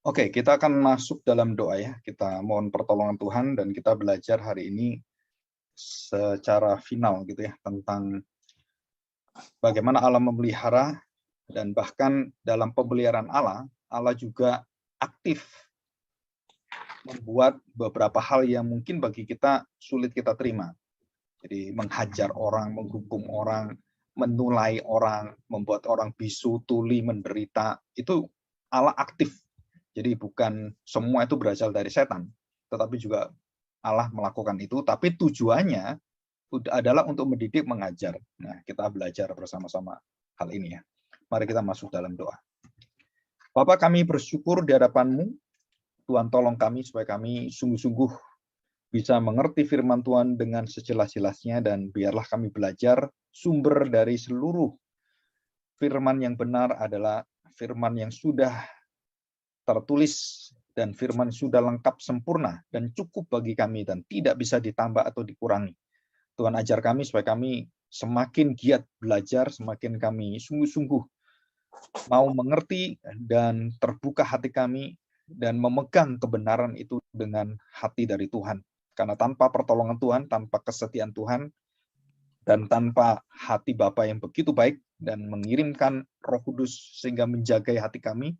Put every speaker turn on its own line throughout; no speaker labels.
Oke, kita akan masuk dalam doa ya. Kita mohon pertolongan Tuhan dan kita belajar hari ini secara final gitu ya tentang bagaimana Allah memelihara dan bahkan dalam pemeliharaan Allah, Allah juga aktif membuat beberapa hal yang mungkin bagi kita sulit kita terima. Jadi menghajar orang, menghukum orang, menulai orang, membuat orang bisu, tuli, menderita, itu Allah aktif. Jadi bukan semua itu berasal dari setan, tetapi juga Allah melakukan itu, tapi tujuannya adalah untuk mendidik, mengajar. Nah, kita belajar bersama-sama hal ini ya. Mari kita masuk dalam doa. Bapa, kami bersyukur di hadapan-Mu. Tuhan, tolong kami supaya kami sungguh-sungguh bisa mengerti firman Tuhan dengan sejelas-jelasnya, dan biarlah kami belajar sumber dari seluruh firman yang benar adalah firman yang sudah tertulis dan firman sudah lengkap, sempurna, dan cukup bagi kami dan tidak bisa ditambah atau dikurangi. Tuhan, ajar kami supaya kami semakin giat belajar, semakin kami sungguh-sungguh mau mengerti dan terbuka hati kami dan memegang kebenaran itu dengan hati dari Tuhan. Karena tanpa pertolongan Tuhan, tanpa kesetiaan Tuhan, dan tanpa hati Bapa yang begitu baik dan mengirimkan Roh Kudus sehingga menjagai hati kami,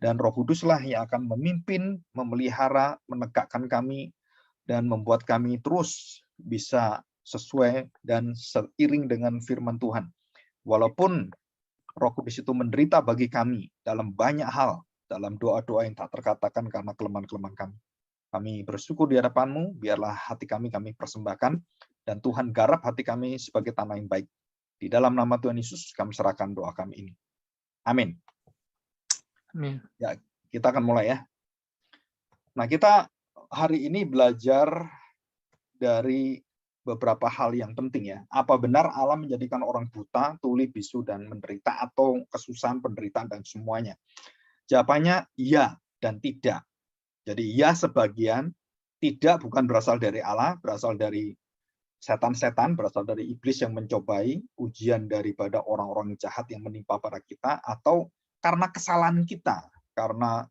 dan Roh Kuduslah yang akan memimpin, memelihara, menegakkan kami, dan membuat kami terus bisa sesuai dan seiring dengan firman Tuhan. Walaupun Roh Kudus itu menderita bagi kami dalam banyak hal, dalam doa-doa yang tak terkatakan karena kelemahan-kelemahan kami. Kami bersyukur di hadapan-Mu, biarlah hati kami persembahkan, dan Tuhan garap hati kami sebagai tanah yang baik. Di dalam nama Tuhan Yesus, kami serahkan doa kami ini. Amin.
Amin.
Ya, kita akan mulai ya. Nah, kita hari ini belajar dari beberapa hal yang penting ya. Apa benar Allah menjadikan orang buta, tuli, bisu, dan menderita, atau kesusahan, penderitaan, dan semuanya? Jawabannya iya dan tidak. Jadi ya sebagian, tidak bukan berasal dari Allah, berasal dari setan-setan, berasal dari iblis yang mencobai, ujian daripada orang-orang jahat yang menimpa pada kita, atau karena kesalahan kita, karena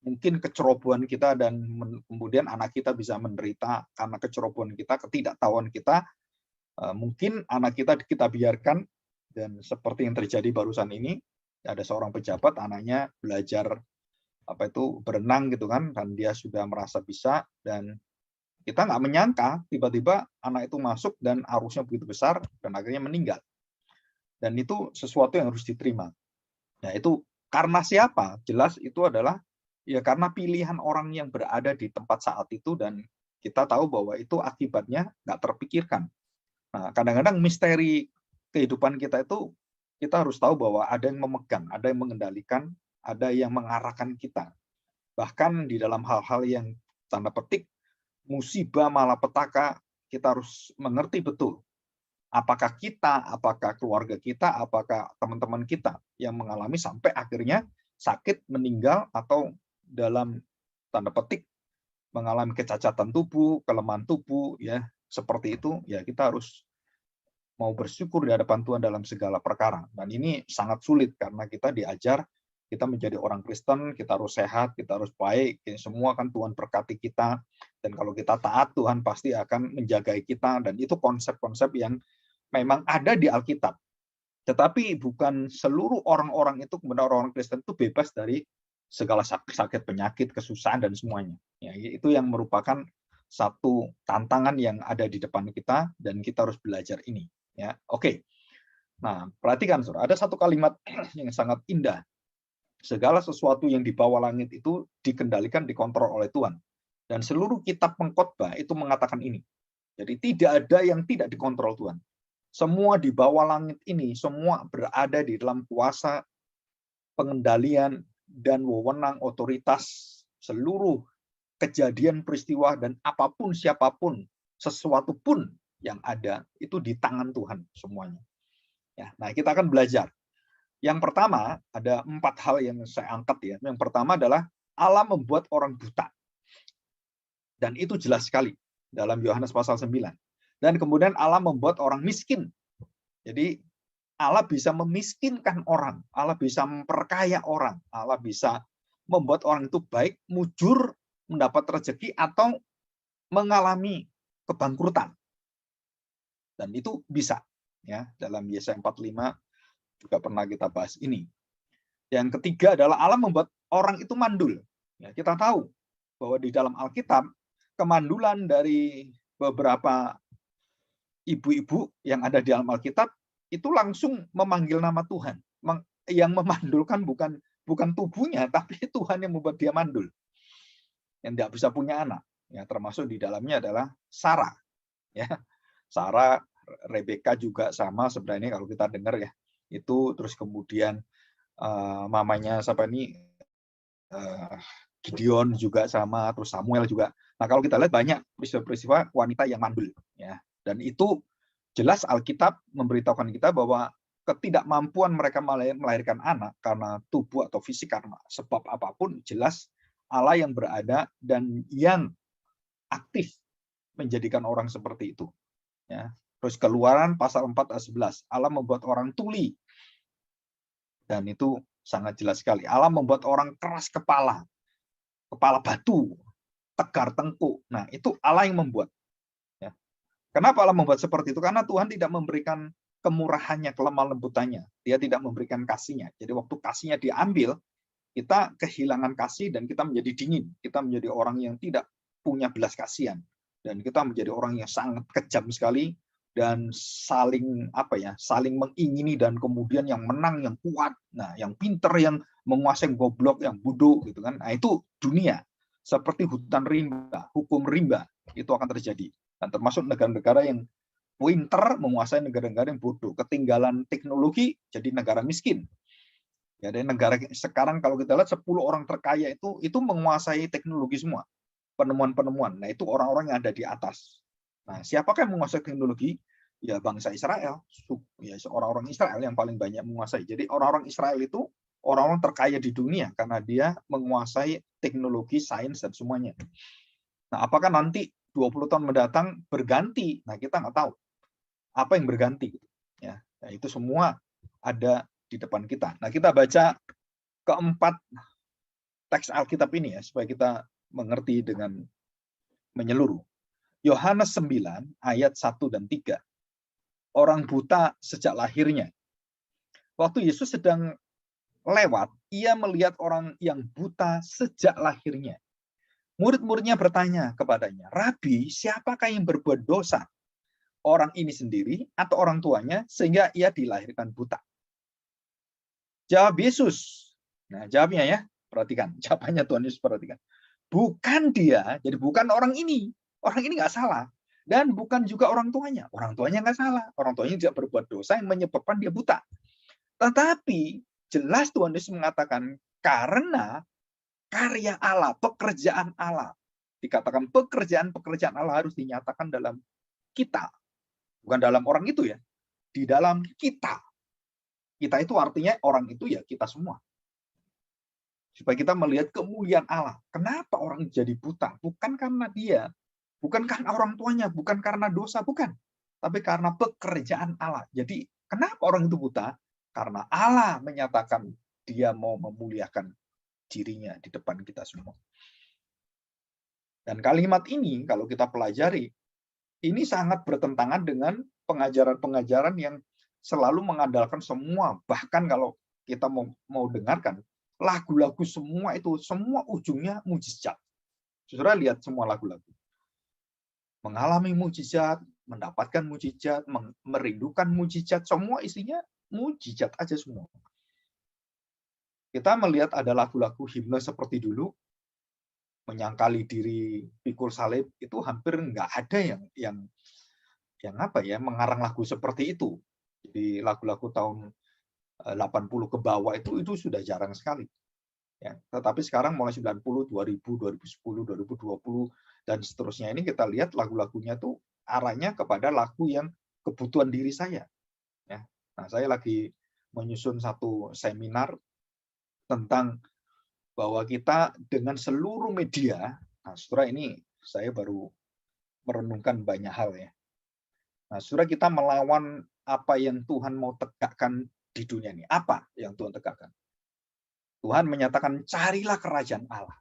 mungkin kecerobohan kita, dan kemudian anak kita bisa menderita karena kecerobohan kita, ketidaktahuan kita. Mungkin anak kita biarkan, dan seperti yang terjadi barusan ini, ada seorang pejabat, anaknya belajar berenang gitu kan, dan dia sudah merasa bisa, dan kita nggak menyangka tiba-tiba anak itu masuk dan arusnya begitu besar dan akhirnya meninggal. Dan itu sesuatu yang harus diterima. Nah, itu karena siapa? Jelas itu adalah ya karena pilihan orang yang berada di tempat saat itu, dan kita tahu bahwa itu akibatnya nggak terpikirkan. Nah, kadang-kadang misteri kehidupan kita itu kita harus tahu bahwa ada yang memegang, ada yang mengendalikan, ada yang mengarahkan kita. Bahkan di dalam hal-hal yang tanda petik musibah, malapetaka, kita harus mengerti betul apakah kita, apakah keluarga kita, apakah teman-teman kita yang mengalami sampai akhirnya sakit, meninggal, atau dalam tanda petik mengalami kecacatan tubuh, kelemahan tubuh, ya seperti itu. Ya kita harus mau bersyukur di hadapan Tuhan dalam segala perkara. Dan ini sangat sulit karena kita diajar kita menjadi orang Kristen, kita harus sehat, kita harus baik, ini semua kan Tuhan berkati kita, dan kalau kita taat, Tuhan pasti akan menjagai kita, dan itu konsep-konsep yang memang ada di Alkitab. Tetapi bukan seluruh orang-orang itu, kemudian orang Kristen itu bebas dari segala sakit, penyakit, kesusahan, dan semuanya. Ya, itu yang merupakan satu tantangan yang ada di depan kita, dan kita harus belajar ini. Ya, oke. Nah, perhatikan, saudara, ada satu kalimat yang sangat indah. Segala sesuatu yang di bawah langit itu dikendalikan, dikontrol oleh Tuhan. Dan seluruh kitab pengkhotbah itu mengatakan ini. Jadi tidak ada yang tidak dikontrol Tuhan. Semua di bawah langit ini, semua berada di dalam kuasa, pengendalian, dan wewenang otoritas seluruh kejadian, peristiwa, dan apapun, siapapun, sesuatu pun yang ada, itu di tangan Tuhan semuanya. Ya, nah, kita akan belajar. Yang pertama, ada 4 hal yang saya angkat ya. Yang pertama adalah Allah membuat orang buta. Dan itu jelas sekali dalam Yohanes pasal 9. Dan kemudian Allah membuat orang miskin. Jadi Allah bisa memiskinkan orang, Allah bisa memperkaya orang, Allah bisa membuat orang itu baik, mujur, mendapat rezeki, atau mengalami kebangkrutan. Dan itu bisa. Ya, dalam Yesaya 45 juga pernah kita bahas ini. Yang ketiga adalah Allah membuat orang itu mandul. Ya, kita tahu bahwa di dalam Alkitab, kemandulan dari beberapa ibu-ibu yang ada di dalam Alkitab itu langsung memanggil nama Tuhan. Yang memandulkan bukan tubuhnya, tapi Tuhan yang membuat dia mandul. Yang tidak bisa punya anak. Ya, termasuk di dalamnya adalah Sarah. Ya, Sarah, Rebeka juga sama sebenarnya kalau kita dengar ya. Itu terus kemudian mamanya siapa ini, Gideon juga sama, terus Samuel juga. Nah, kalau kita lihat banyak peristiwa-peristiwa wanita yang mandul, ya. Dan itu jelas Alkitab memberitahukan kita bahwa ketidakmampuan mereka melahirkan anak karena tubuh atau fisik, karena sebab apapun, jelas Allah yang berada dan yang aktif menjadikan orang seperti itu. Ya. Terus Keluaran pasal 4 ayat 11, Allah membuat orang tuli. Dan itu sangat jelas sekali. Allah membuat orang keras kepala batu, tegar tengkuk. Nah, itu Allah yang membuat. Ya. Kenapa Allah membuat seperti itu? Karena Tuhan tidak memberikan kemurahannya, kelemah lembutannya. Dia tidak memberikan kasihnya. Jadi waktu kasihnya diambil, kita kehilangan kasih dan kita menjadi dingin. Kita menjadi orang yang tidak punya belas kasihan. Dan kita menjadi orang yang sangat kejam sekali dan saling saling mengingini, dan kemudian yang menang yang kuat, nah yang pinter yang menguasai, goblok yang bodoh gitu kan. Nah, itu dunia seperti hutan rimba, hukum rimba itu akan terjadi. Dan termasuk negara-negara yang pinter menguasai negara-negara yang bodoh, ketinggalan teknologi jadi negara miskin. Ya, dari negara sekarang kalau kita lihat 10 orang terkaya itu menguasai teknologi semua, penemuan-penemuan. Nah, itu orang-orang yang ada di atas. Nah, siapakah yang menguasai teknologi? Ya bangsa Israel. Ya orang-orang Israel yang paling banyak menguasai. Jadi orang-orang Israel itu orang-orang terkaya di dunia karena dia menguasai teknologi, sains, dan semuanya. Nah, apakah nanti 20 tahun mendatang berganti? Nah, kita nggak tahu. Apa yang berganti? Ya, nah, itu semua ada di depan kita. Nah, kita baca keempat teks Alkitab ini ya, supaya kita mengerti dengan menyeluruh. Yohanes 9 ayat 1 dan 3. Orang buta sejak lahirnya. Waktu Yesus sedang lewat, ia melihat orang yang buta sejak lahirnya. Murid-muridnya bertanya kepadanya, "Rabi, siapakah yang berbuat dosa? Orang ini sendiri atau orang tuanya sehingga ia dilahirkan buta?" Jawab Yesus. Nah, jawabnya ya, perhatikan. Jawabannya Tuhan Yesus, perhatikan. Bukan dia, jadi bukan orang ini. Orang ini nggak salah. Dan bukan juga orang tuanya. Orang tuanya nggak salah. Orang tuanya tidak berbuat dosa yang menyebabkan dia buta. Tetapi jelas Tuhan Yesus mengatakan karena karya Allah, pekerjaan Allah. Dikatakan pekerjaan Allah harus dinyatakan dalam kita. Bukan dalam orang itu ya. Di dalam kita. Kita itu artinya orang itu ya kita semua. Supaya kita melihat kemuliaan Allah. Kenapa orang jadi buta? Bukan karena dia. Bukan karena orang tuanya, bukan karena dosa, bukan. Tapi karena pekerjaan Allah. Jadi, kenapa orang itu buta? Karena Allah menyatakan dia mau memuliakan dirinya di depan kita semua. Dan kalimat ini, kalau kita pelajari, ini sangat bertentangan dengan pengajaran-pengajaran yang selalu mengandalkan semua. Bahkan kalau kita mau dengarkan, lagu-lagu semua itu, semua ujungnya mujizat. Saudara lihat semua lagu-lagu. Mengalami mujizat, mendapatkan mujizat, merindukan mujizat, semua isinya mujizat aja semua. Kita melihat ada lagu-lagu himne seperti dulu, menyangkali diri, pikul salib, itu hampir nggak ada yang mengarang lagu seperti itu. Jadi lagu-lagu tahun 80 ke bawah itu sudah jarang sekali. Ya, tetapi sekarang mulai 90, 2000, 2010, 2020 dan seterusnya ini kita lihat lagu-lagunya tuh arahnya kepada lagu yang kebutuhan diri saya. Ya. Nah, saya lagi menyusun satu seminar tentang bahwa kita dengan seluruh media, nah saudara ini saya baru merenungkan banyak hal ya. Nah, saudara kita melawan apa yang Tuhan mau tegakkan di dunia ini. Apa yang Tuhan tegakkan? Tuhan menyatakan, carilah kerajaan Allah.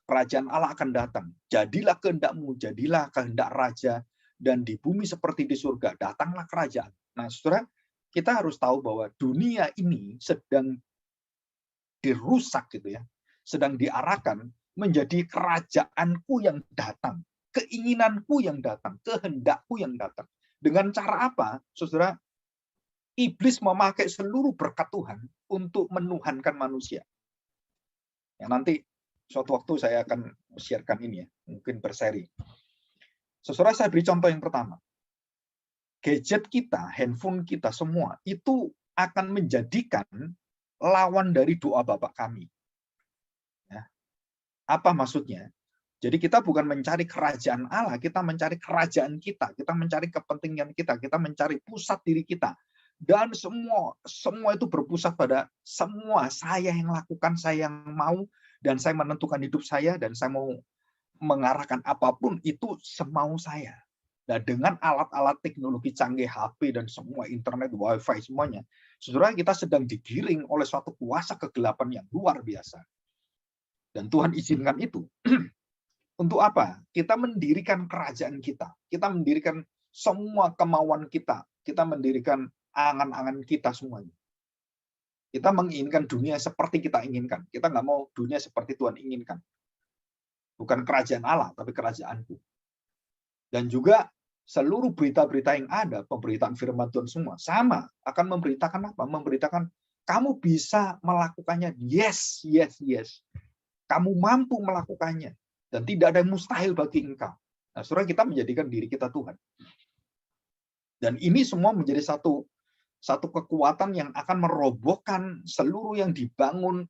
Kerajaan Allah akan datang. Jadilah kehendakmu, jadilah kehendak raja, dan di bumi seperti di surga, datanglah kerajaan. Nah, saudara, kita harus tahu bahwa dunia ini sedang dirusak gitu ya, sedang diarahkan menjadi kerajaanku yang datang, keinginanku yang datang, kehendakku yang datang. Dengan cara apa, saudara? Iblis memakai seluruh berkat Tuhan untuk menuhankan manusia. Ya, nanti suatu waktu saya akan sharekan ini ya, mungkin berseri. Saudara, saya beri contoh yang pertama. Gadget kita, handphone kita semua, itu akan menjadikan lawan dari doa Bapa kami. Ya. Apa maksudnya? Jadi kita bukan mencari kerajaan Allah, kita mencari kerajaan kita mencari kepentingan kita mencari pusat diri kita. Dan semua itu berpusat pada semua saya yang lakukan, saya yang mau, dan saya menentukan hidup saya, dan saya mau mengarahkan apapun itu semau saya. Nah, dengan alat-alat teknologi canggih, HP, dan semua internet, wifi, semuanya, saudara, kita sedang digiring oleh suatu kuasa kegelapan yang luar biasa. Dan Tuhan izinkan itu. Untuk apa? Kita mendirikan kerajaan kita mendirikan semua kemauan kita mendirikan angan-angan kita semuanya. Kita menginginkan dunia seperti kita inginkan. Kita nggak mau dunia seperti Tuhan inginkan. Bukan kerajaan Allah, tapi kerajaanku. Dan juga seluruh berita-berita yang ada, pemberitaan firman Tuhan semua, sama. Akan memberitakan apa? Memberitakan, kamu bisa melakukannya. Yes, yes, yes. Kamu mampu melakukannya. Dan tidak ada yang mustahil bagi engkau. Nah, saudara, kita menjadikan diri kita Tuhan. Dan ini semua menjadi satu kekuatan yang akan merobohkan seluruh yang dibangun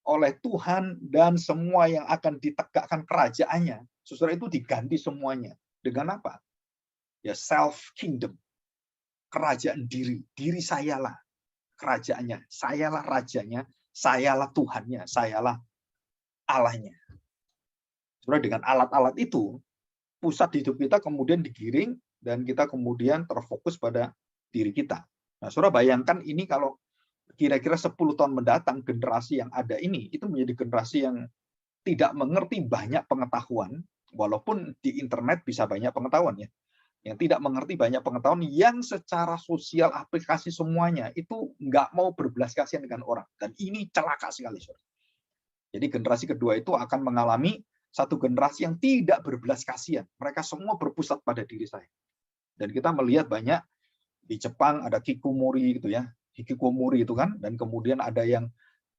oleh Tuhan dan semua yang akan ditegakkan kerajaannya. Saudara, itu diganti semuanya. Dengan apa? Ya, self kingdom. Kerajaan diri. Diri sayalah kerajaannya. Sayalah rajanya. Sayalah Tuhannya. Sayalah Allahnya. Saudara, dengan alat-alat itu, pusat hidup kita kemudian digiring dan kita kemudian terfokus pada diri kita. Nah, saudara, bayangkan ini kalau kira-kira 10 tahun mendatang, generasi yang ada ini, itu menjadi generasi yang tidak mengerti banyak pengetahuan, walaupun di internet bisa banyak pengetahuan ya. Yang tidak mengerti banyak pengetahuan, yang secara sosial aplikasi semuanya, itu nggak mau berbelas kasihan dengan orang. Dan ini celaka sekali, saudara. Jadi generasi kedua itu akan mengalami satu generasi yang tidak berbelas kasihan. Mereka semua berpusat pada diri saya. Dan kita melihat banyak di Jepang ada kikomori gitu ya, hikikomori itu kan, dan kemudian ada yang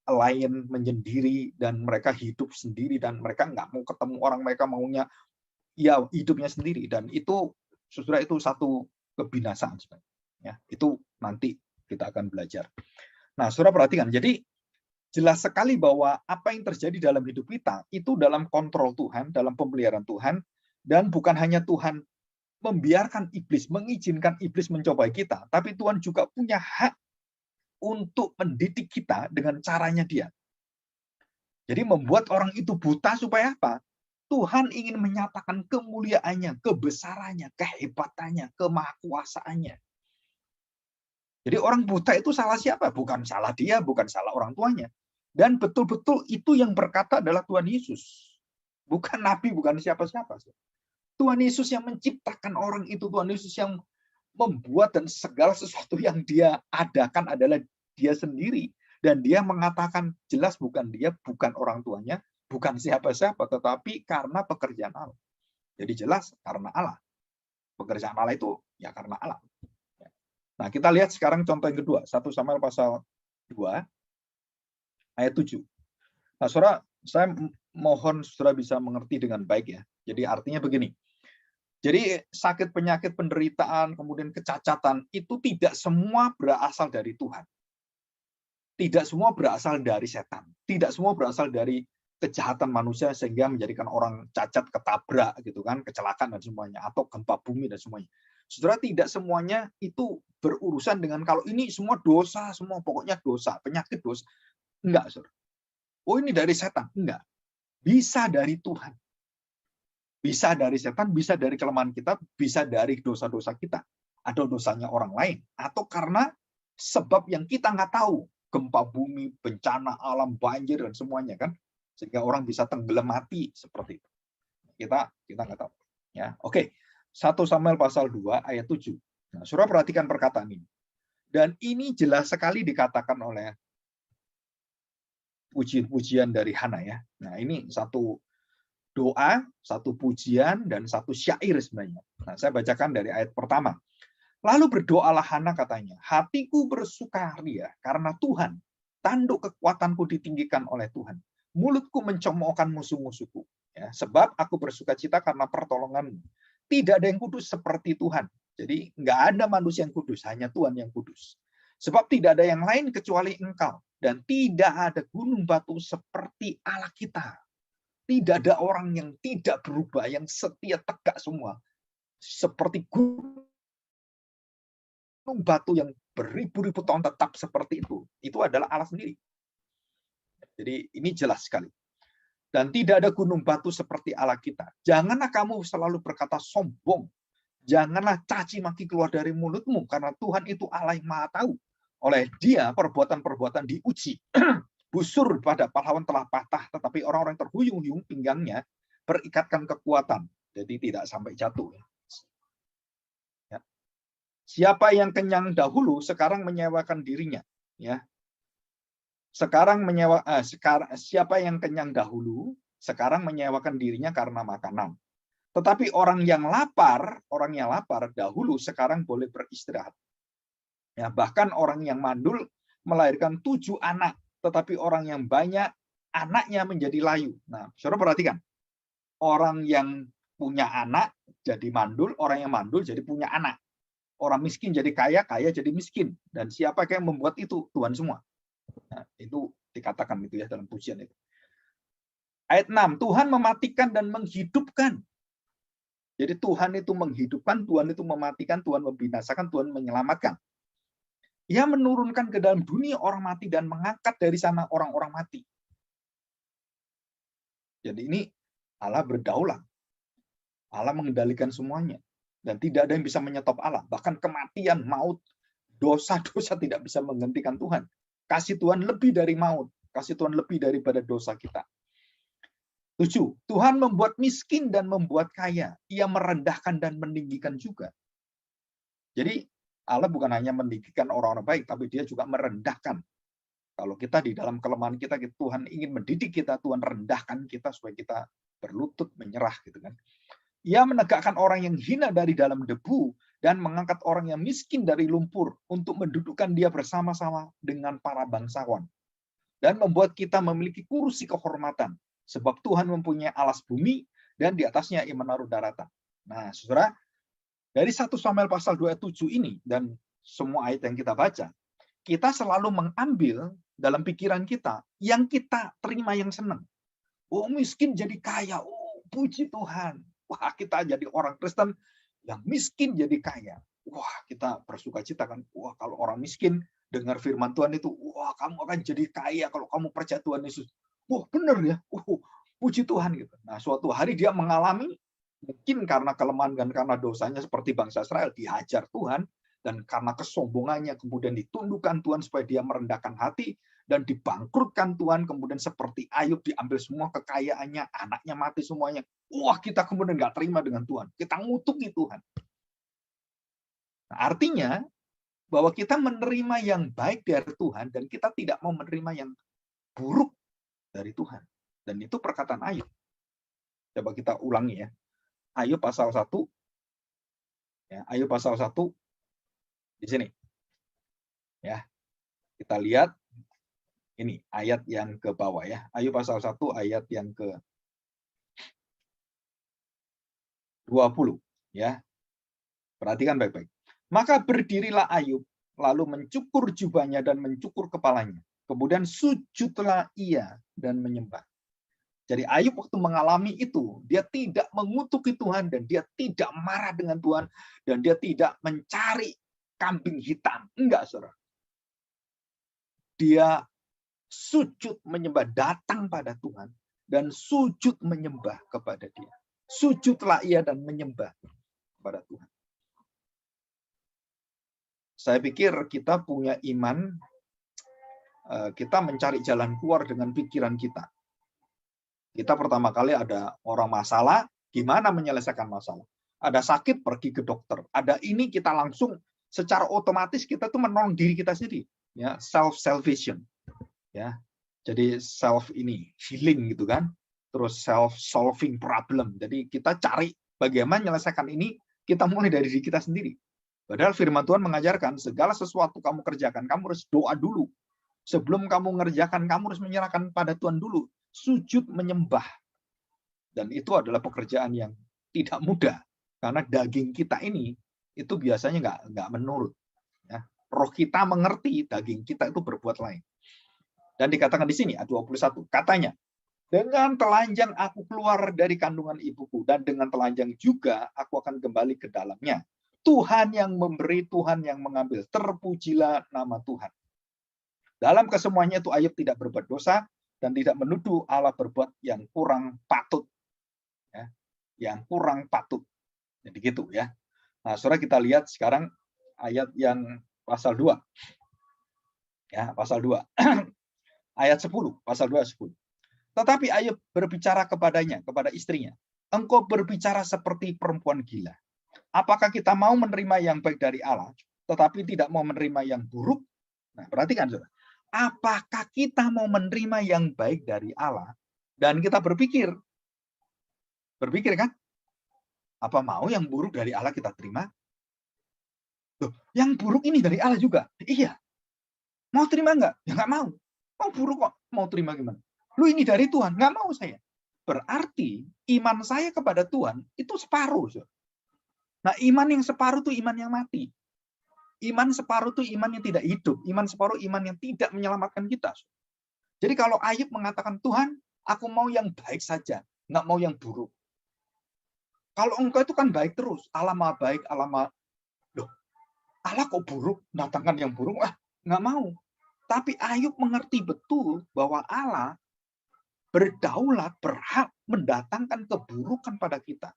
lain menyendiri dan mereka hidup sendiri dan mereka nggak mau ketemu orang, mereka maunya ya hidupnya sendiri, dan itu saudara itu satu kebinasaan sebenarnya. Ya, itu nanti kita akan belajar. Nah, saudara perhatikan, jadi jelas sekali bahwa apa yang terjadi dalam hidup kita itu dalam kontrol Tuhan, dalam pemeliharaan Tuhan, dan bukan hanya Tuhan membiarkan iblis, mengizinkan iblis mencobai kita, tapi Tuhan juga punya hak untuk mendidik kita dengan caranya Dia. Jadi membuat orang itu buta supaya apa? Tuhan ingin menyatakan kemuliaannya, kebesarannya, kehebatannya, kemahakuasaannya. Jadi orang buta itu salah siapa? Bukan salah dia, bukan salah orang tuanya. Dan betul-betul itu yang berkata adalah Tuhan Yesus. Bukan nabi, bukan siapa-siapa. Tuhan Yesus yang menciptakan orang itu. Tuhan Yesus yang membuat dan segala sesuatu yang Dia adakan adalah Dia sendiri. Dan Dia mengatakan jelas bukan dia, bukan orang tuanya, bukan siapa-siapa, tetapi karena pekerjaan Allah. Jadi jelas karena Allah. Pekerjaan Allah itu ya karena Allah. Nah, kita lihat sekarang contoh yang kedua. 1 Samuel pasal 2. Ayat 7. Nah, saudara, saya mohon saudara bisa mengerti dengan baik ya. Jadi artinya begini. Jadi sakit, penyakit, penderitaan, kemudian kecacatan, itu tidak semua berasal dari Tuhan. Tidak semua berasal dari setan. Tidak semua berasal dari kejahatan manusia sehingga menjadikan orang cacat, ketabrak gitu kan, kecelakaan dan semuanya, atau gempa bumi dan semuanya. Saudara, tidak semuanya itu berurusan dengan kalau ini semua dosa, semua pokoknya dosa, penyakit dosa. Enggak, saudara. Oh, ini dari setan. Enggak. Bisa dari Tuhan. Bisa dari setan, bisa dari kelemahan kita, bisa dari dosa-dosa kita. Atau dosanya orang lain. Atau karena sebab yang kita nggak tahu. gempa bumi, bencana alam, banjir dan semuanya kan, sehingga orang bisa tenggelam mati seperti itu. Kita nggak tahu. Ya, oke. 1 Samuel pasal 2 ayat 7. Nah, Saudara perhatikan perkataan ini. Dan ini jelas sekali dikatakan oleh pujian-pujian dari Hana ya. Nah, ini satu doa, satu pujian, dan satu syair sebenarnya. Nah, saya bacakan dari ayat pertama. Lalu berdoalah Hana katanya, hatiku bersukaria karena Tuhan, tanduk kekuatanku ditinggikan oleh Tuhan. Mulutku mencemoohkan musuh-musuhku. Ya, sebab aku bersukacita karena pertolonganmu. Tidak ada yang kudus seperti Tuhan. Jadi nggak ada manusia yang kudus, hanya Tuhan yang kudus. Sebab tidak ada yang lain kecuali Engkau. Dan tidak ada gunung batu seperti Allah kita. Tidak ada orang yang tidak berubah, yang setia tegak semua. Seperti gunung batu yang beribu-ribu tahun tetap seperti itu adalah Allah sendiri. Jadi ini jelas sekali. Dan tidak ada gunung batu seperti Allah kita. Janganlah kamu selalu berkata sombong. Janganlah caci maki keluar dari mulutmu, karena Tuhan itu Allah yang Maha Tahu. Oleh Dia perbuatan-perbuatan diuji. Busur pada pahlawan telah patah, tetapi orang-orang terhuyung-huyung pinggangnya berikatkan kekuatan. Jadi tidak sampai jatuh. Siapa yang kenyang dahulu sekarang menyewakan dirinya, ya. Siapa yang kenyang dahulu sekarang menyewakan dirinya karena makanan. Tetapi orang yang lapar dahulu sekarang boleh beristirahat. Ya, bahkan orang yang mandul melahirkan 7 anak, tetapi orang yang banyak anaknya menjadi layu. Nah, Saudara perhatikan. Orang yang punya anak jadi mandul, orang yang mandul jadi punya anak. Orang miskin jadi kaya, kaya jadi miskin. Dan siapa yang membuat itu? Tuhan semua. Nah, itu dikatakan itu ya dalam pujian itu. Ayat 6, Tuhan mematikan dan menghidupkan. Jadi Tuhan itu menghidupkan, Tuhan itu mematikan, Tuhan membinasakan, Tuhan menyelamatkan. Ia menurunkan ke dalam dunia orang mati dan mengangkat dari sana orang-orang mati. Jadi ini Allah berdaulat. Allah mengendalikan semuanya. Dan tidak ada yang bisa menyetop Allah. Bahkan kematian, maut, dosa-dosa tidak bisa menghentikan Tuhan. Kasih Tuhan lebih dari maut. Kasih Tuhan lebih daripada dosa kita. 7. Tuhan membuat miskin dan membuat kaya. Ia merendahkan dan meninggikan juga. Jadi Allah bukan hanya meninggikan orang-orang baik, tapi Dia juga merendahkan. Kalau kita di dalam kelemahan kita, Tuhan ingin mendidik kita, Tuhan rendahkan kita supaya kita berlutut menyerah gitu kan. Ia menegakkan orang yang hina dari dalam debu dan mengangkat orang yang miskin dari lumpur untuk mendudukkan dia bersama-sama dengan para bangsawan. Dan membuat kita memiliki kursi kehormatan. Sebab Tuhan mempunyai alas bumi dan di atasnya Ia menaruh daratan. Nah, Saudara, dari 1 Samuel pasal 27 ini dan semua ayat yang kita baca, kita selalu mengambil dalam pikiran kita yang kita terima yang senang. Oh, miskin jadi kaya. Oh, puji Tuhan. Wah, kita jadi orang Kristen yang miskin jadi kaya. Wah, kita bersukacita kan. Wah, kalau orang miskin dengar firman Tuhan itu, wah, kamu akan jadi kaya kalau kamu percaya Tuhan Yesus. Wah, benar ya. Puji Tuhan gitu. Nah, suatu hari dia mengalami mungkin karena kelemahan dan karena dosanya seperti bangsa Israel dihajar Tuhan, dan karena kesombongannya kemudian ditundukkan Tuhan supaya dia merendahkan hati dan dibangkrutkan Tuhan, kemudian seperti Ayub diambil semua kekayaannya, anaknya mati semuanya. Wah, kita kemudian nggak terima dengan Tuhan. Kita ngutuki Tuhan. Nah, artinya bahwa kita menerima yang baik dari Tuhan dan kita tidak mau menerima yang buruk dari Tuhan. Dan itu perkataan Ayub. Coba kita ulangi ya. Ayub pasal 1. Ya, Ayub pasal 1 di sini. Ya. Kita lihat ini ayat yang ke bawah ya. Ayub pasal 1 ayat yang ke 20 ya. Perhatikan baik-baik. Maka berdirilah Ayub lalu mencukur jubahnya dan mencukur kepalanya. Kemudian sujudlah ia dan menyembah. Jadi Ayub waktu mengalami itu, dia tidak mengutuki Tuhan dan dia tidak marah dengan Tuhan dan dia tidak mencari kambing hitam. Enggak, Saudara. Dia sujud menyembah, datang pada Tuhan dan sujud menyembah kepada Dia. Sujudlah ia dan menyembah kepada Tuhan. Saya pikir kita punya iman kita mencari jalan keluar dengan pikiran kita. Kita pertama kali ada orang masalah, gimana menyelesaikan masalah. Ada sakit, pergi ke dokter. Ada ini, kita langsung secara otomatis kita tuh menolong diri kita sendiri. Ya, self-salvation. Ya, jadi self ini healing gitu kan. Terus self-solving problem. Jadi kita cari bagaimana menyelesaikan ini, kita mulai dari diri kita sendiri. Padahal firman Tuhan mengajarkan segala sesuatu kamu kerjakan, kamu harus doa dulu. Sebelum kamu mengerjakan, kamu harus menyerahkan pada Tuhan dulu. Sujud menyembah. Dan itu adalah pekerjaan yang tidak mudah. Karena daging kita ini, itu biasanya nggak menurut. Ya. Roh kita mengerti, daging kita itu berbuat lain. Dan dikatakan di sini, ayat 21, katanya, dengan telanjang aku keluar dari kandungan ibuku, dan dengan telanjang juga aku akan kembali ke dalamnya. Tuhan yang memberi, Tuhan yang mengambil. Terpujilah nama Tuhan. Dalam kesemuanya itu Ayub tidak berbuat dosa dan tidak menuduh Allah berbuat yang kurang patut. Ya, yang kurang patut. Jadi gitu ya. Nah, saudara kita lihat sekarang ayat yang pasal 2. Ya, pasal 2. Ayat 10, pasal 2 ayat 10. Tetapi Ayub berbicara kepadanya, kepada istrinya, engkau berbicara seperti perempuan gila. Apakah kita mau menerima yang baik dari Allah, tetapi tidak mau menerima yang buruk? Nah, perhatikan saudara. Apakah kita mau menerima yang baik dari Allah dan kita berpikir kan? Apa mau yang buruk dari Allah kita terima? Loh, yang buruk ini dari Allah juga. Iya. Mau terima enggak? Ya enggak mau. Mau buruk kok. Mau terima gimana? Lu ini dari Tuhan. Enggak mau saya. Berarti iman saya kepada Tuhan itu separuh. Saudara. Nah, iman yang separuh itu iman yang mati. Iman separuh itu iman yang tidak hidup. Iman separuh iman yang tidak menyelamatkan kita. Jadi kalau Ayub mengatakan, Tuhan, aku mau yang baik saja. Nggak mau yang buruk. Kalau engkau itu kan baik terus. Allah maha baik, Allah maha... Loh, Allah kok buruk? Datangkan yang buruk? Nggak mau. Tapi Ayub mengerti betul bahwa Allah berdaulat, berhak mendatangkan keburukan pada kita.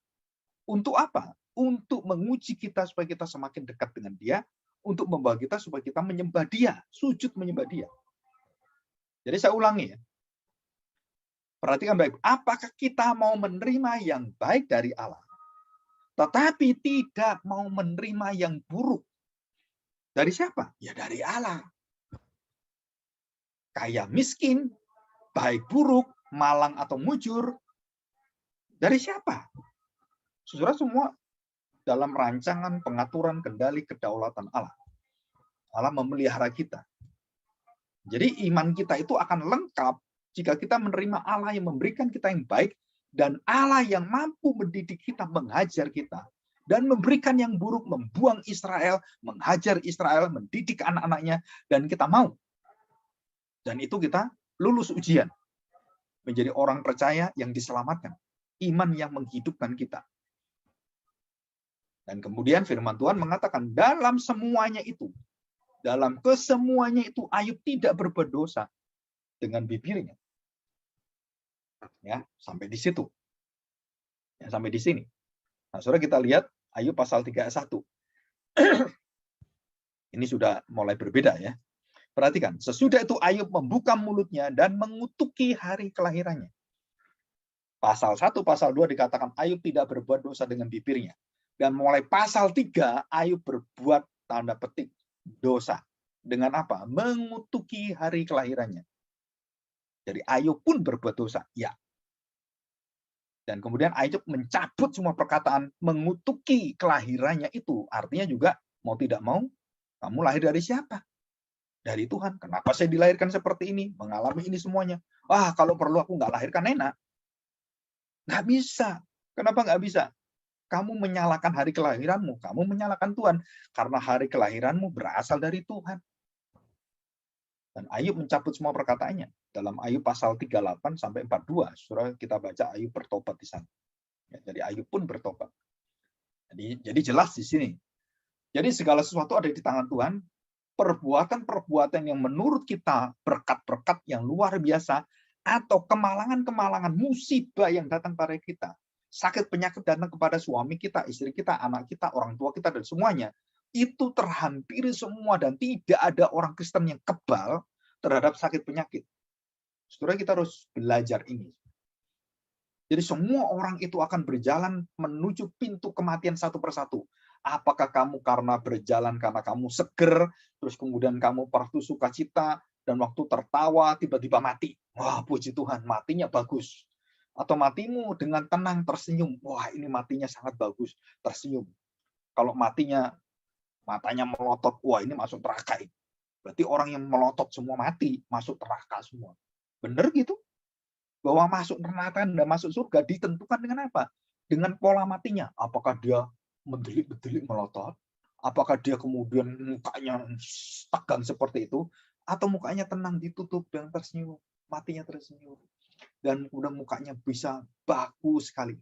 Untuk apa? Untuk menguji kita supaya kita semakin dekat dengan Dia, untuk membawa kita supaya kita menyembah Dia, sujud menyembah Dia. Jadi saya ulangi ya. Perhatikan baik, apakah kita mau menerima yang baik dari Allah, tetapi tidak mau menerima yang buruk? Dari siapa? Ya dari Allah. Kaya miskin, baik buruk, malang atau mujur, dari siapa? Saudara semua dalam rancangan, pengaturan, kendali, kedaulatan Allah. Allah memelihara kita. Jadi iman kita itu akan lengkap jika kita menerima Allah yang memberikan kita yang baik dan Allah yang mampu mendidik kita, menghajar kita, dan memberikan yang buruk, membuang Israel, menghajar Israel, mendidik anak-anaknya, dan kita mau. Dan itu kita lulus ujian. Menjadi orang percaya yang diselamatkan. Iman yang menghidupkan kita. Dan kemudian firman Tuhan mengatakan dalam semuanya itu, dalam kesemuanya itu Ayub tidak berbuat dosa dengan bibirnya. Ya, sampai di situ. Ya, sampai di sini. Nah, saudara kita lihat Ayub pasal 3 ayat 1. Ini sudah mulai berbeda ya. Perhatikan, sesudah itu Ayub membuka mulutnya dan mengutuki hari kelahirannya. Pasal 1, pasal 2 dikatakan Ayub tidak berbuat dosa dengan bibirnya. Dan mulai pasal 3, Ayub berbuat tanda petik dosa. Dengan apa? Mengutuki hari kelahirannya. Jadi Ayub pun berbuat dosa. Ya. Dan kemudian Ayub mencabut semua perkataan mengutuki kelahirannya itu. Artinya juga mau tidak mau, kamu lahir dari siapa? Dari Tuhan. Kenapa saya dilahirkan seperti ini? Mengalami ini semuanya. Kalau perlu aku nggak lahirkan enak. Nggak bisa. Kenapa nggak bisa? Kamu menyalahkan hari kelahiranmu, kamu menyalahkan Tuhan. Karena hari kelahiranmu berasal dari Tuhan. Dan Ayub mencabut semua perkataannya. Dalam Ayub pasal 38 sampai 42, saudara kita baca Ayub bertobat di sana. Ya, jadi Ayub pun bertobat. Jadi jelas di sini. Jadi segala sesuatu ada di tangan Tuhan. Perbuatan-perbuatan yang menurut kita berkat-berkat yang luar biasa, atau kemalangan-kemalangan, musibah yang datang pada kita. Sakit penyakit datang kepada suami kita, istri kita, anak kita, orang tua kita, dan semuanya. Itu terhampiri semua dan tidak ada orang Kristen yang kebal terhadap sakit penyakit. Saudara, kita harus belajar ini. Jadi semua orang itu akan berjalan menuju pintu kematian satu persatu. Apakah kamu karena berjalan karena kamu seger, terus kemudian kamu penuh sukacita, dan waktu tertawa tiba-tiba mati. Wah, puji Tuhan, matinya bagus. Atau matimu dengan tenang tersenyum. Wah, ini matinya sangat bagus, tersenyum. Kalau matinya matanya melotot, wah ini masuk neraka. Berarti orang yang melotot semua mati, masuk neraka semua. Benar gitu? Bahwa masuk neraka dan masuk surga ditentukan dengan apa? Dengan pola matinya. Apakah dia mendelik-delik melotot? Apakah dia kemudian mukanya tegang seperti itu? Atau mukanya tenang, ditutup dan tersenyum? Matinya tersenyum. Dan kemudian mukanya bisa bagus sekali.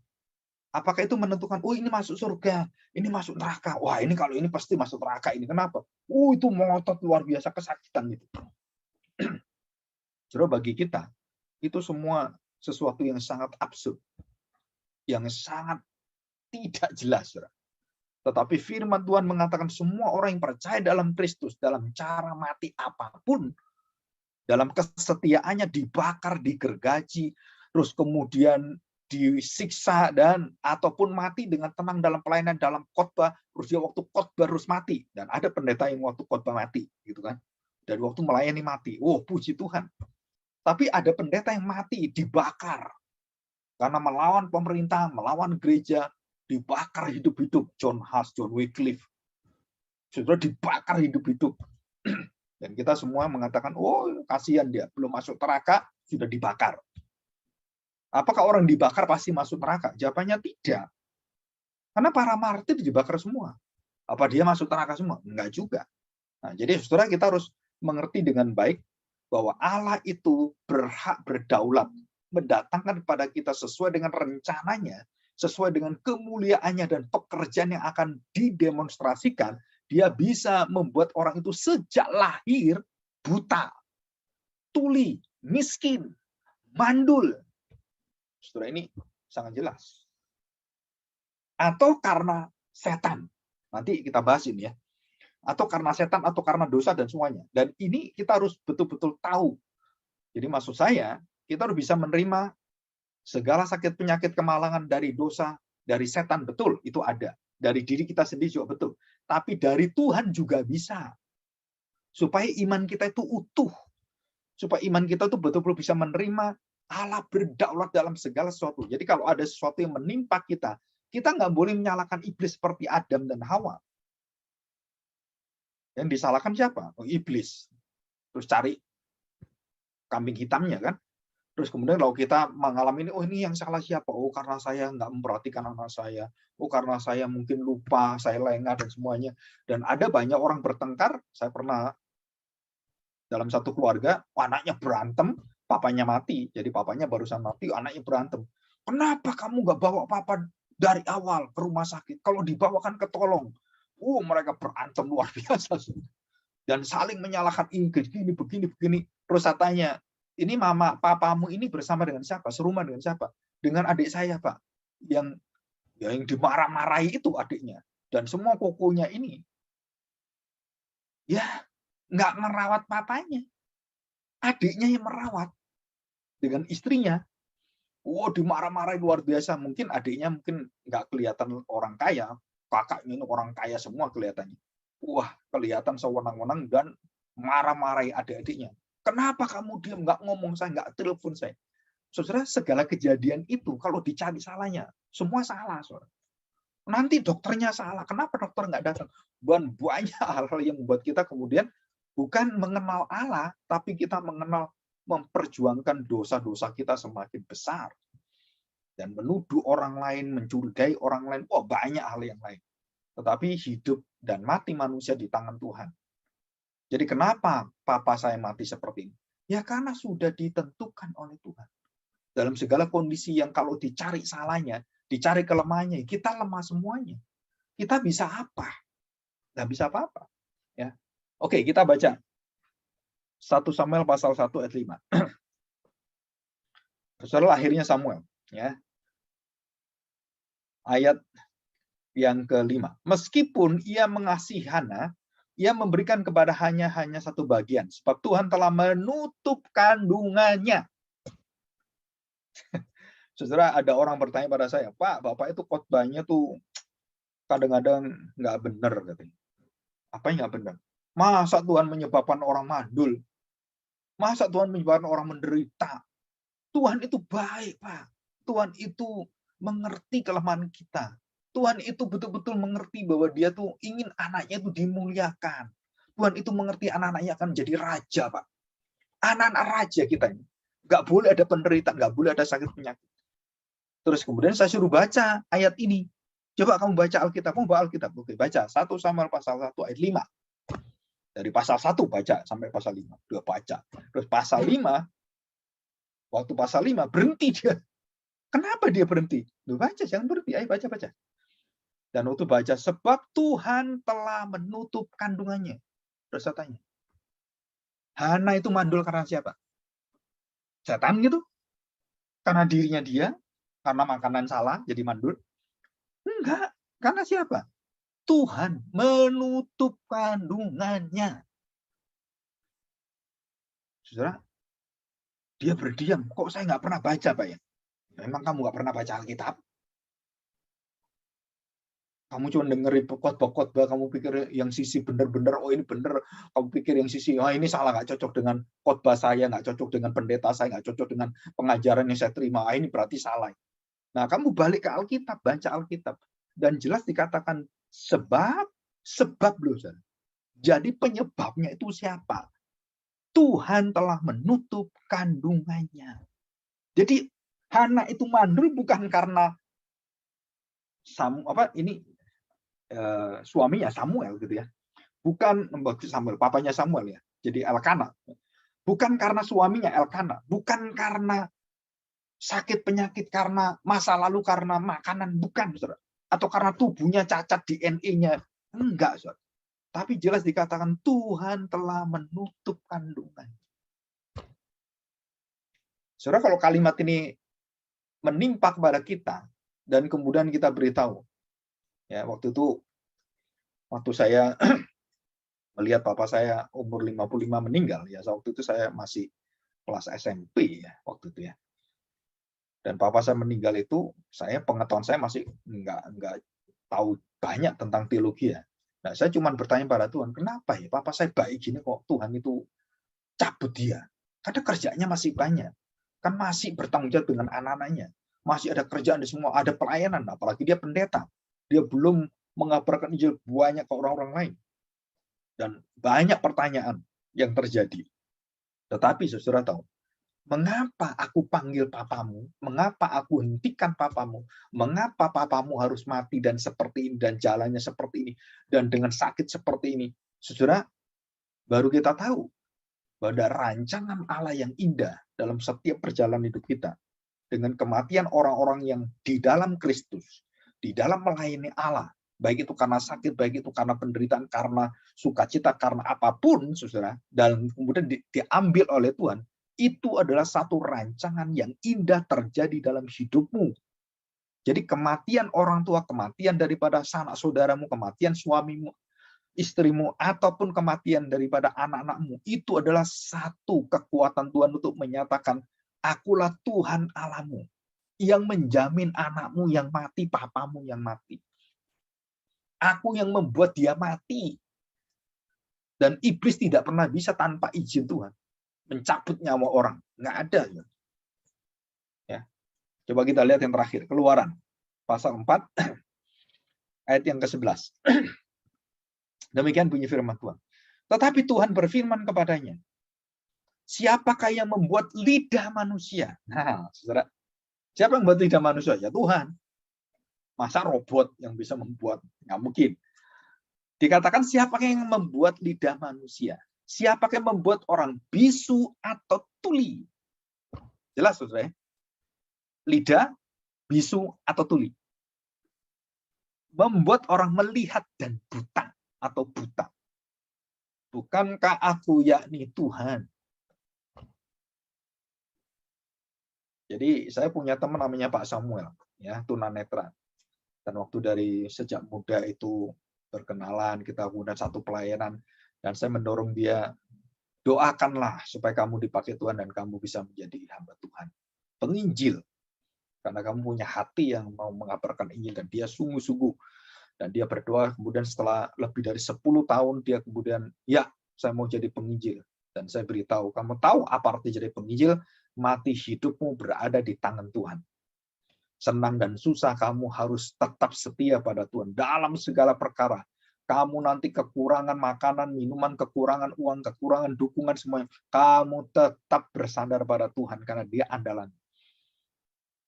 Apakah itu menentukan, oh ini masuk surga, ini masuk neraka. Wah, ini kalau ini pasti masuk neraka ini. Kenapa? Itu melotot luar biasa, kesakitan gitu. Jadi bagi kita, itu semua sesuatu yang sangat absurd, yang sangat tidak jelas. Tetapi firman Tuhan mengatakan semua orang yang percaya dalam Kristus, dalam cara mati apapun, dalam kesetiaannya dibakar, digergaji, terus kemudian disiksa dan ataupun mati dengan tenang dalam pelayanan, dalam khotbah, terus dia waktu khotbah harus mati. Dan ada pendeta yang waktu khotbah mati, gitu kan? Dan waktu melayani mati. Oh, puji Tuhan. Tapi ada pendeta yang mati, dibakar. Karena melawan pemerintah, melawan gereja, dibakar hidup-hidup. John Huss, John Wycliffe. Sudah dibakar hidup-hidup. Dan kita semua mengatakan, oh kasihan dia, belum masuk neraka, sudah dibakar. Apakah orang dibakar pasti masuk neraka? Jawabannya tidak. Karena para martir dibakar semua. Apa dia masuk neraka semua? Enggak juga. Nah, jadi saudara, kita harus mengerti dengan baik bahwa Allah itu berhak berdaulat, mendatangkan kepada kita sesuai dengan rencananya, sesuai dengan kemuliaannya dan pekerjaan yang akan didemonstrasikan. Dia bisa membuat orang itu sejak lahir buta, tuli, miskin, mandul. Saudara, ini sangat jelas. Atau karena setan. Nanti kita bahas ini ya. Atau karena setan, atau karena dosa dan semuanya. Dan ini kita harus betul-betul tahu. Jadi maksud saya, kita harus bisa menerima segala sakit penyakit kemalangan dari dosa, dari setan, betul, itu ada. Dari diri kita sendiri juga betul. Tapi dari Tuhan juga bisa. Supaya iman kita itu utuh. Supaya iman kita itu betul-betul bisa menerima Allah berdaulat dalam segala sesuatu. Jadi kalau ada sesuatu yang menimpa kita, kita nggak boleh menyalahkan iblis seperti Adam dan Hawa. Yang disalahkan siapa? Oh, iblis. Terus cari kambing hitamnya kan. Terus kemudian kalau kita mengalami ini, oh ini yang salah siapa? Oh karena saya nggak memperhatikan anak saya. Oh karena saya mungkin lupa, saya lengah dan semuanya. Dan ada banyak orang bertengkar. Saya pernah dalam satu keluarga, anaknya berantem, papanya mati. Jadi papanya barusan mati, anaknya berantem. Kenapa kamu nggak bawa papa dari awal ke rumah sakit? Kalau dibawakan ketolong. Mereka berantem luar biasa. Dan saling menyalahkan ini, begini. Terus saya tanya, ini mama, papamu ini bersama dengan siapa? Serumah dengan siapa? Dengan adik saya, Pak. Yang dimarah-marahi itu adiknya. Dan semua kokonya ini, ya nggak merawat papanya. Adiknya yang merawat dengan istrinya. Dimarah-marahi luar biasa. Mungkin adiknya mungkin nggak kelihatan orang kaya, kakaknya ini orang kaya semua kelihatannya. Kelihatan sewenang-wenang dan marah-marahi adik-adiknya. Kenapa kamu diam, nggak ngomong saya, nggak telepon saya? Saudara, segala kejadian itu kalau dicari salahnya, semua salah, saudara. Nanti dokternya salah. Kenapa dokter nggak datang? Dan banyak hal-hal yang membuat kita kemudian bukan mengenal Allah, tapi kita memperjuangkan dosa-dosa kita semakin besar. Dan menuduh orang lain, mencurigai orang lain, banyak hal yang lain. Tetapi hidup dan mati manusia di tangan Tuhan. Jadi kenapa papa saya mati seperti ini? Ya karena sudah ditentukan oleh Tuhan. Dalam segala kondisi yang kalau dicari salahnya, dicari kelemahannya, kita lemah semuanya. Kita bisa apa? Nggak bisa apa-apa. Ya. Oke, kita baca 1 Samuel pasal 1 ayat 5. Saudara, akhirnya Samuel. Ya. Ayat yang ke-5. Meskipun ia mengasihi Hana, Ia memberikan kepada hanya satu bagian, sebab Tuhan telah menutup kandungannya. Saudara, ada orang bertanya pada saya, Pak, Bapak itu khotbahnya tuh kadang-kadang nggak benar, katanya. Apa yang nggak benar? Masa Tuhan menyebabkan orang mandul? Masa Tuhan menyebabkan orang menderita? Tuhan itu baik, Pak. Tuhan itu mengerti kelemahan kita. Tuhan itu betul-betul mengerti bahwa dia tuh ingin anaknya itu dimuliakan. Tuhan itu mengerti anak-anaknya akan menjadi raja, Pak. Anak-anak raja kita ini. Nggak boleh ada penderitaan, nggak boleh ada sakit penyakit. Terus kemudian saya suruh baca ayat ini. Coba kamu baca Alkitab. Kamu baca Alkitab. Oke, baca. 1 Samuel pasal 1 ayat 5. Dari pasal 1 baca sampai pasal 5. Dua baca. Terus pasal 5, waktu pasal 5 berhenti dia. Kenapa dia berhenti? Lu baca, jangan berhenti. Ayo baca-baca. Dan waktu baca, sebab Tuhan telah menutup kandungannya. Terus saya tanya, Hana itu mandul karena siapa? Setan gitu? Karena dirinya dia? Karena makanan salah jadi mandul? Enggak. Karena siapa? Tuhan menutup kandungannya. Saudara, dia berdiam. Kok saya nggak pernah baca, Pak ya? Memang kamu nggak pernah baca Alkitab? Kamu cuma dengerin khotbah-khotbah, kamu pikir yang sisi benar-benar, oh ini benar. Kamu pikir yang sisi, oh ini salah, nggak cocok dengan khotbah saya, nggak cocok dengan pendeta saya, nggak cocok dengan pengajaran yang saya terima. Ini berarti salah. Nah, kamu balik ke Alkitab, baca Alkitab. Dan jelas dikatakan sebab loh. Jadi penyebabnya itu siapa? Tuhan telah menutup kandungannya. Jadi Hana itu mandul bukan karena suaminya Samuel gitu ya. Bukan Samuel, papanya Samuel ya. Jadi Elkana. Bukan karena suaminya Elkana, bukan karena sakit penyakit, karena masa lalu, karena makanan, bukan, saudara. Atau karena tubuhnya cacat DNA-nya. Enggak, saudara. Tapi jelas dikatakan Tuhan telah menutup kandungan. Saudara, kalau kalimat ini menimpa kepada kita, dan kemudian kita beritahu, ya waktu saya melihat papa saya umur 55 meninggal, ya waktu itu saya masih kelas SMP ya waktu itu ya. Dan papa saya meninggal itu, pengetahuan saya masih nggak tahu banyak tentang teologi ya. Nah, saya cuma bertanya pada Tuhan, kenapa ya papa saya baik gini kok Tuhan itu cabut dia? Karena kerjanya masih banyak. Kan masih bertanggung jawab dengan anak-anaknya. Masih ada kerjaan di semua, ada pelayanan, apalagi dia pendeta. Dia belum mengabarkan Injil banyak ke orang-orang lain. Dan banyak pertanyaan yang terjadi. Tetapi saudara tahu, mengapa aku panggil papamu? Mengapa aku hentikan papamu? Mengapa papamu harus mati dan seperti ini, dan jalannya seperti ini, dan dengan sakit seperti ini? Saudara, baru kita tahu bahwa ada rancangan Allah yang indah dalam setiap perjalanan hidup kita. Dengan kematian orang-orang yang di dalam Kristus, di dalam melayani Allah, baik itu karena sakit, baik itu karena penderitaan, karena sukacita, karena apapun, saudara, dan kemudian diambil oleh Tuhan, itu adalah satu rancangan yang indah terjadi dalam hidupmu. Jadi kematian orang tua, kematian daripada sanak saudaramu, kematian suamimu, istrimu, ataupun kematian daripada anak-anakmu, itu adalah satu kekuatan Tuhan untuk menyatakan, akulah Tuhan Allahmu, yang menjamin anakmu yang mati, papamu yang mati. Aku yang membuat dia mati. Dan iblis tidak pernah bisa tanpa izin Tuhan mencabut nyawa orang. Nggak ada. Ya. Coba kita lihat yang terakhir. Keluaran. Pasal 4, ayat yang ke-11. Demikian bunyi firman Tuhan. Tetapi Tuhan berfirman kepadanya, siapakah yang membuat lidah manusia? Nah, saudara, siapa yang membuat lidah manusia? Ya Tuhan. Masa robot yang bisa membuat? Nggak mungkin. Dikatakan siapakah yang membuat lidah manusia? Siapakah yang membuat orang bisu atau tuli? Jelas, saudara. Lidah, bisu, atau tuli. Membuat orang melihat dan buta atau buta. Bukankah aku yakni Tuhan? Jadi saya punya teman namanya Pak Samuel, ya tunanetra. Dan waktu dari sejak muda itu berkenalan, kita kemudian satu pelayanan, dan saya mendorong dia, doakanlah supaya kamu dipakai Tuhan dan kamu bisa menjadi hamba Tuhan, penginjil, karena kamu punya hati yang mau mengabarkan Injil, dan dia sungguh-sungguh, dan dia berdoa. Kemudian setelah lebih dari 10 tahun dia kemudian, ya, saya mau jadi penginjil. Dan saya beritahu, kamu tahu apa arti jadi penginjil? Mati hidupmu berada di tangan Tuhan. Senang dan susah, kamu harus tetap setia pada Tuhan dalam segala perkara. Kamu nanti kekurangan makanan, minuman, kekurangan uang, kekurangan dukungan, semuanya, kamu tetap bersandar pada Tuhan karena Dia andalan.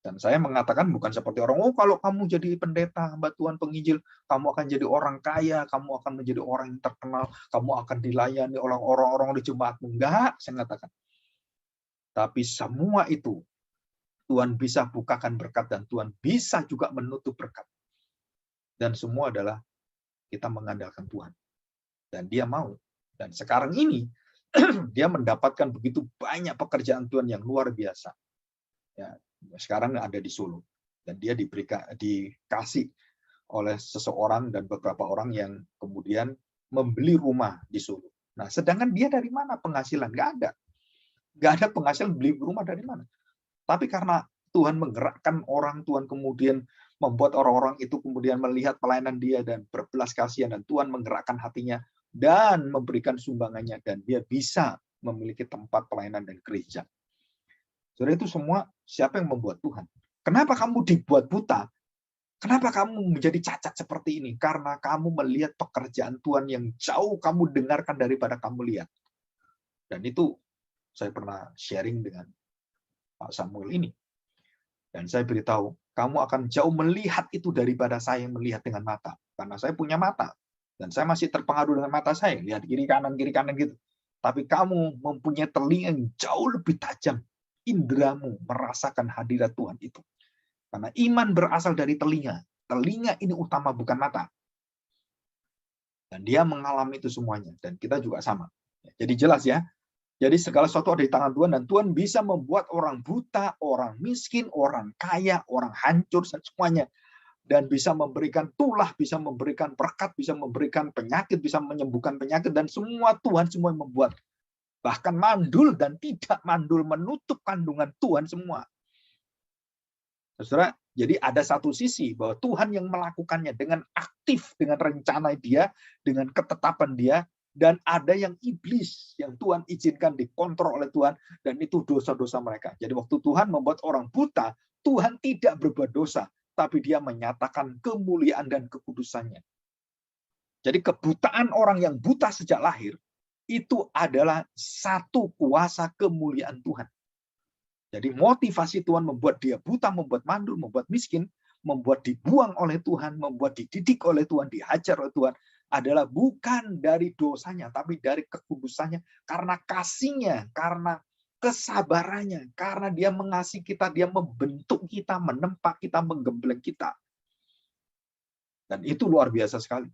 Dan saya mengatakan bukan seperti orang, oh kalau kamu jadi pendeta, hamba Tuhan, penginjil, kamu akan jadi orang kaya, kamu akan menjadi orang yang terkenal, kamu akan dilayani oleh orang-orang di jemaatmu. Enggak, saya katakan. Tapi semua itu Tuhan bisa bukakan berkat dan Tuhan bisa juga menutup berkat. Dan semua adalah kita mengandalkan Tuhan. Dan Dia mau. Dan sekarang ini dia mendapatkan begitu banyak pekerjaan Tuhan yang luar biasa. Ya, sekarang ada di Solo. Dan dia dikasih oleh seseorang dan beberapa orang yang kemudian membeli rumah di Solo. Nah, sedangkan dia dari mana penghasilan? Nggak ada. Nggak ada penghasilan, beli rumah dari mana? Tapi karena Tuhan menggerakkan orang, Tuhan kemudian membuat orang-orang itu kemudian melihat pelayanan dia dan berbelas kasihan, dan Tuhan menggerakkan hatinya dan memberikan sumbangannya, dan dia bisa memiliki tempat pelayanan dan gereja. Jadi itu semua siapa yang membuat Tuhan? Kenapa kamu dibuat buta? Kenapa kamu menjadi cacat seperti ini? Karena kamu melihat pekerjaan Tuhan yang jauh kamu dengarkan daripada kamu lihat. Dan itu saya pernah sharing dengan Pak Samuel ini. Dan saya beritahu, kamu akan jauh melihat itu daripada saya yang melihat dengan mata. Karena saya punya mata. Dan saya masih terpengaruh dengan mata saya. Lihat kiri kanan gitu. Tapi kamu mempunyai telinga yang jauh lebih tajam. Indramu merasakan hadirat Tuhan itu. Karena iman berasal dari telinga. Telinga ini utama, bukan mata. Dan dia mengalami itu semuanya. Dan kita juga sama. Jadi jelas ya. Jadi segala sesuatu ada di tangan Tuhan, dan Tuhan bisa membuat orang buta, orang miskin, orang kaya, orang hancur, semuanya. Dan bisa memberikan tulah, bisa memberikan berkat, bisa memberikan penyakit, bisa menyembuhkan penyakit, dan semua Tuhan semua yang membuat. Bahkan mandul dan tidak mandul, menutup kandungan Tuhan semua. Saudara, jadi ada satu sisi bahwa Tuhan yang melakukannya dengan aktif, dengan rencana Dia, dengan ketetapan Dia, dan ada yang iblis yang Tuhan izinkan dikontrol oleh Tuhan, dan itu dosa-dosa mereka. Jadi waktu Tuhan membuat orang buta, Tuhan tidak berbuat dosa, tapi Dia menyatakan kemuliaan dan kekudusannya. Jadi kebutaan orang yang buta sejak lahir itu adalah satu kuasa kemuliaan Tuhan. Jadi motivasi Tuhan membuat dia buta, membuat mandul, membuat miskin, membuat dibuang oleh Tuhan, membuat dididik oleh Tuhan, dihajar oleh Tuhan, adalah bukan dari dosanya, tapi dari kekudusannya, karena kasihnya, karena kesabarannya, karena Dia mengasihi kita, Dia membentuk kita, menempa kita, menggembleng kita. Dan itu luar biasa sekali.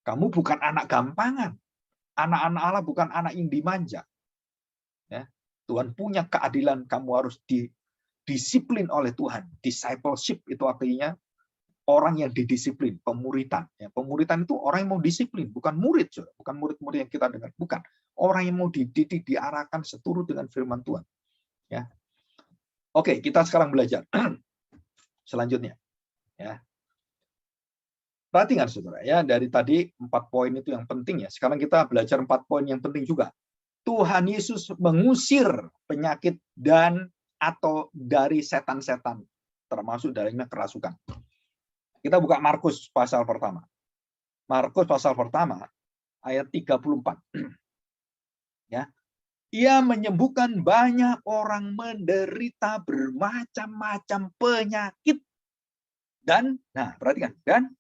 Kamu bukan anak gampangan. Anak-anak Allah bukan anak yang dimanja. Ya. Tuhan punya keadilan, kamu harus didisiplin oleh Tuhan. Discipleship itu artinya orang yang didisiplin, pemuritan. Ya, pemuritan itu orang yang mau disiplin, bukan murid, bukan murid-murid yang kita dengar, bukan. Orang yang mau dididik, diarahkan seturut dengan firman Tuhan. Ya. Oke, kita sekarang belajar. Selanjutnya. Ya. Perhatikan saudara, ya, dari tadi 4 poin itu yang penting ya. Sekarang kita belajar 4 poin yang penting juga. Tuhan Yesus mengusir penyakit dan atau dari setan-setan, termasuk darinya kerasukan. Kita buka Markus pasal pertama. Markus pasal pertama ayat 34. Ya. Ia menyembuhkan banyak orang menderita bermacam-macam penyakit dan perhatikan, dan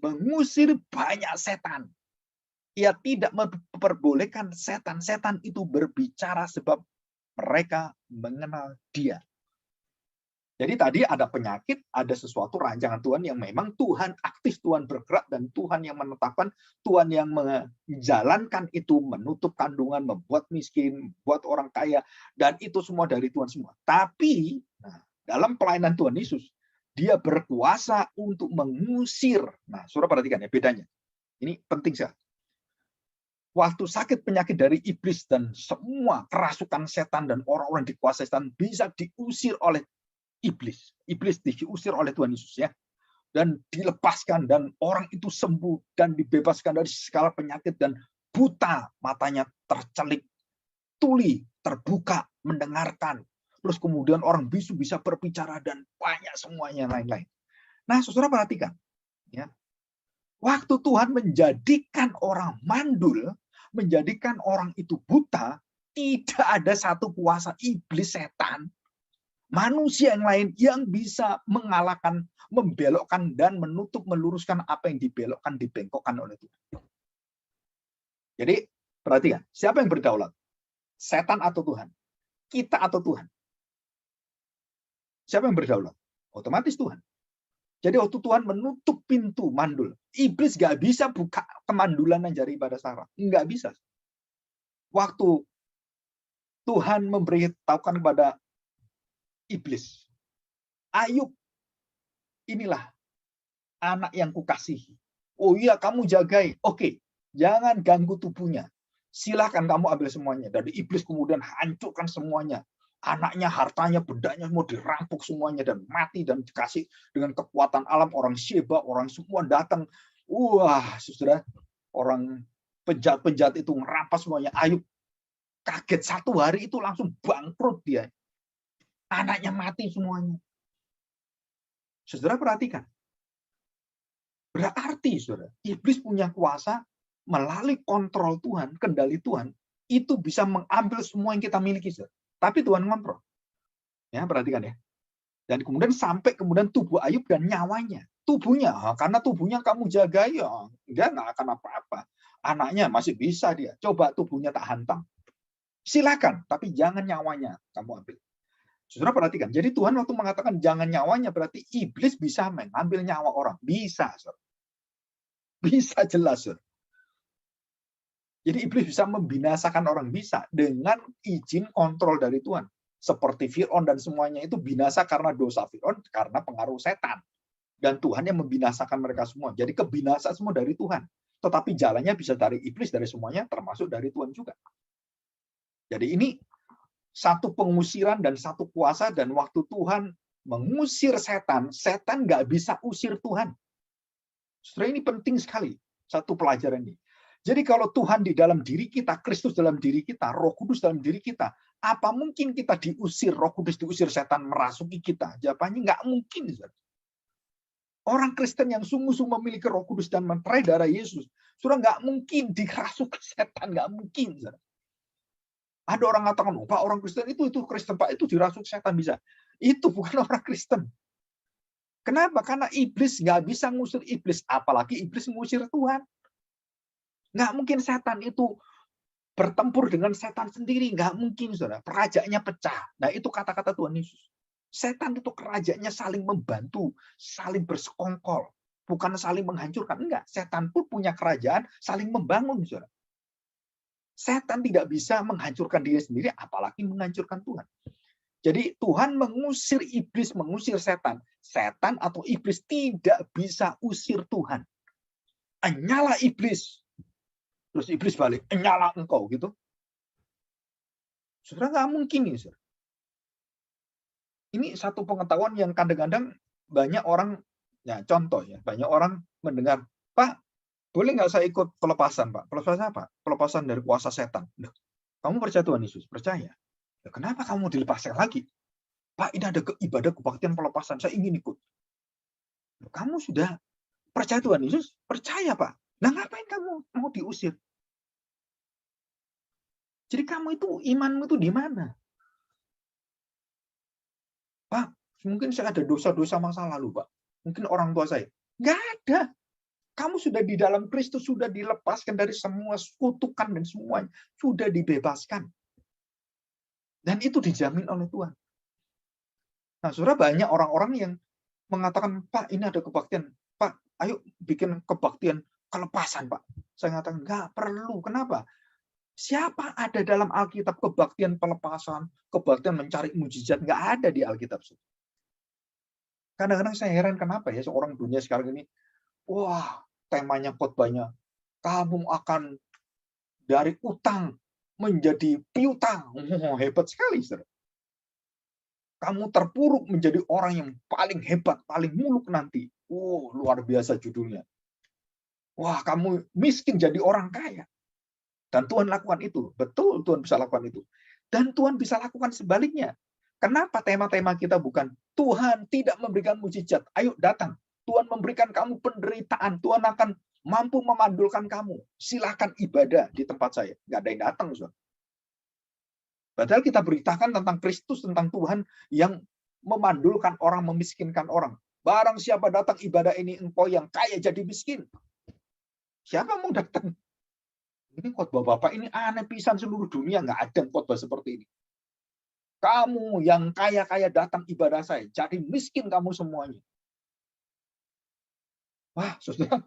mengusir banyak setan. Ia tidak memperbolehkan setan-setan itu berbicara sebab mereka mengenal Dia. Jadi tadi ada penyakit, ada sesuatu rancangan Tuhan yang memang Tuhan aktif, Tuhan bergerak, dan Tuhan yang menetapkan, Tuhan yang menjalankan itu, menutup kandungan, membuat miskin, membuat orang kaya, dan itu semua dari Tuhan semua. Tapi dalam pelayanan Tuhan Yesus, Dia berkuasa untuk mengusir. Nah, saudara perhatikan ya bedanya. Ini penting sekali. Waktu sakit penyakit dari iblis dan semua kerasukan setan dan orang-orang dikuasai setan bisa diusir oleh iblis. Iblis diusir oleh Tuhan Yesus ya. Dan dilepaskan dan orang itu sembuh dan dibebaskan dari segala penyakit dan buta matanya tercelik, tuli terbuka mendengarkan. Terus kemudian orang bisu bisa berbicara dan banyak semuanya lain-lain. Nah, saudara perhatikan ya. Waktu Tuhan menjadikan orang mandul, menjadikan orang itu buta, tidak ada satu kuasa iblis setan, manusia yang lain yang bisa mengalahkan, membelokkan, dan menutup, meluruskan apa yang dibelokkan, dibengkokkan oleh Tuhan. Jadi, perhatikan, siapa yang berdaulat? Setan atau Tuhan? Kita atau Tuhan? Siapa yang berdaulat? Otomatis Tuhan. Jadi waktu Tuhan menutup pintu mandul, iblis nggak bisa buka kemandulan dari ibadah Sarah. Nggak bisa. Waktu Tuhan memberitahukan kepada iblis, Ayub, inilah anak yang kukasihi. Oh iya, kamu jagai. Oke, jangan ganggu tubuhnya. Silahkan kamu ambil semuanya. Dari iblis kemudian hancurkan semuanya. Anaknya, hartanya, bendanya semua dirampok semuanya dan mati dan dikasih dengan kekuatan alam. Orang Sheba, orang semua datang. Wah, saudara, orang penjahat-penjahat itu merampas semuanya. Ayub kaget, 1 hari itu langsung bangkrut dia. Anaknya mati semuanya. Saudara perhatikan. Berarti, saudara, iblis punya kuasa melalui kontrol Tuhan, kendali Tuhan, itu bisa mengambil semua yang kita miliki, saudara. Tapi Tuhan ngontrol. Ya, perhatikan ya. Dan kemudian sampai kemudian tubuh Ayub dan nyawanya. Tubuhnya, karena tubuhnya kamu jaga, ya dia nggak akan apa-apa. Anaknya masih bisa dia. Coba tubuhnya tak hantam. Silakan, tapi jangan nyawanya kamu ambil. Saudara perhatikan. Jadi Tuhan waktu mengatakan jangan nyawanya, berarti iblis bisa mengambil nyawa orang. Bisa, saudara. Bisa jelas, saudara. Jadi iblis bisa membinasakan orang, bisa dengan izin kontrol dari Tuhan. Seperti Fir'aun dan semuanya itu binasa karena dosa Fir'aun, karena pengaruh setan. Dan Tuhan yang membinasakan mereka semua. Jadi kebinasaan semua dari Tuhan. Tetapi jalannya bisa dari iblis, dari semuanya, termasuk dari Tuhan juga. Jadi ini satu pengusiran dan satu kuasa, dan waktu Tuhan mengusir setan, setan nggak bisa usir Tuhan. Sebenarnya ini penting sekali, satu pelajaran ini. Jadi kalau Tuhan di dalam diri kita, Kristus dalam diri kita, Roh Kudus dalam diri kita, apa mungkin kita diusir, Roh Kudus diusir, setan merasuki kita? Jawabannya nggak mungkin. Orang Kristen yang sungguh-sungguh memiliki Roh Kudus dan meterai darah Yesus, sudah nggak mungkin dirasuki setan, nggak mungkin. Ada orang mengatakan, oh, Pak, orang Kristen itu Kristen, Pak, itu dirasuki setan bisa. Itu bukan orang Kristen. Kenapa? Karena iblis nggak bisa ngusir iblis, apalagi iblis mengusir Tuhan. Nggak mungkin setan itu bertempur dengan setan sendiri. Nggak mungkin, saudara. Kerajaannya pecah. Nah, itu kata-kata Tuhan Yesus. Setan itu kerajaannya saling membantu, saling bersekongkol. Bukan saling menghancurkan. Enggak. Setan pun punya kerajaan, saling membangun, saudara. Setan tidak bisa menghancurkan diri sendiri, apalagi menghancurkan Tuhan. Jadi Tuhan mengusir iblis, mengusir setan. Setan atau iblis tidak bisa usir Tuhan. Nyala iblis. Terus iblis balik, nyala engkau gitu. Saudara, nggak mungkin nih, saudara. Ini satu pengetahuan yang kadang-kadang banyak orang, ya contoh ya, banyak orang mendengar, Pak, boleh nggak saya ikut pelepasan, Pak? Pelepasan apa? Pelepasan dari kuasa setan. Nah, kamu percaya Tuhan Yesus? Percaya. Nah, kenapa kamu dilepaskan lagi? Pak, ini ada ibadah kebaktian pelepasan, saya ingin ikut. Nah, kamu sudah percaya Tuhan Yesus? Percaya, Pak. Nah, ngapain kamu mau diusir? Jadi kamu itu, imanmu itu di mana? Pak, mungkin saya ada dosa-dosa masa lalu, Pak. Mungkin orang tua saya. Nggak ada. Kamu sudah di dalam Kristus, sudah dilepaskan dari semua kutukan dan semuanya. Sudah dibebaskan. Dan itu dijamin oleh Tuhan. Nah, saudara, banyak orang-orang yang mengatakan, Pak, ini ada kebaktian. Pak, ayo bikin kebaktian kelepasan, Pak. Saya mengatakan, nggak perlu. Kenapa? Siapa ada dalam Alkitab kebaktian pelepasan, kebaktian mencari mujizat? Nggak ada di Alkitab. Kadang-kadang saya heran kenapa ya seorang dunia sekarang ini, wah, temanya khotbahnya kamu akan dari utang menjadi piutang. Oh, hebat sekali, saudara. Kamu terpuruk menjadi orang yang paling hebat, paling muluk nanti. Oh, luar biasa judulnya. Wah, kamu miskin jadi orang kaya. Dan Tuhan lakukan itu. Betul, Tuhan bisa lakukan itu. Dan Tuhan bisa lakukan sebaliknya. Kenapa tema-tema kita bukan Tuhan tidak memberikan mujizat? Ayo datang. Tuhan memberikan kamu penderitaan. Tuhan akan mampu memandulkan kamu. Silakan ibadah di tempat saya. Nggak ada yang datang, saudara. Padahal kita beritakan tentang Kristus, tentang Tuhan yang memandulkan orang, memiskinkan orang. Barang siapa datang ibadah ini, engkau yang kaya jadi miskin. Siapa mau datang? Ini khotbah Bapak ini aneh pisan, seluruh dunia nggak ada khotbah seperti ini. Kamu yang kaya-kaya datang ibadah saya, jadi miskin kamu semuanya. Wah, saudara,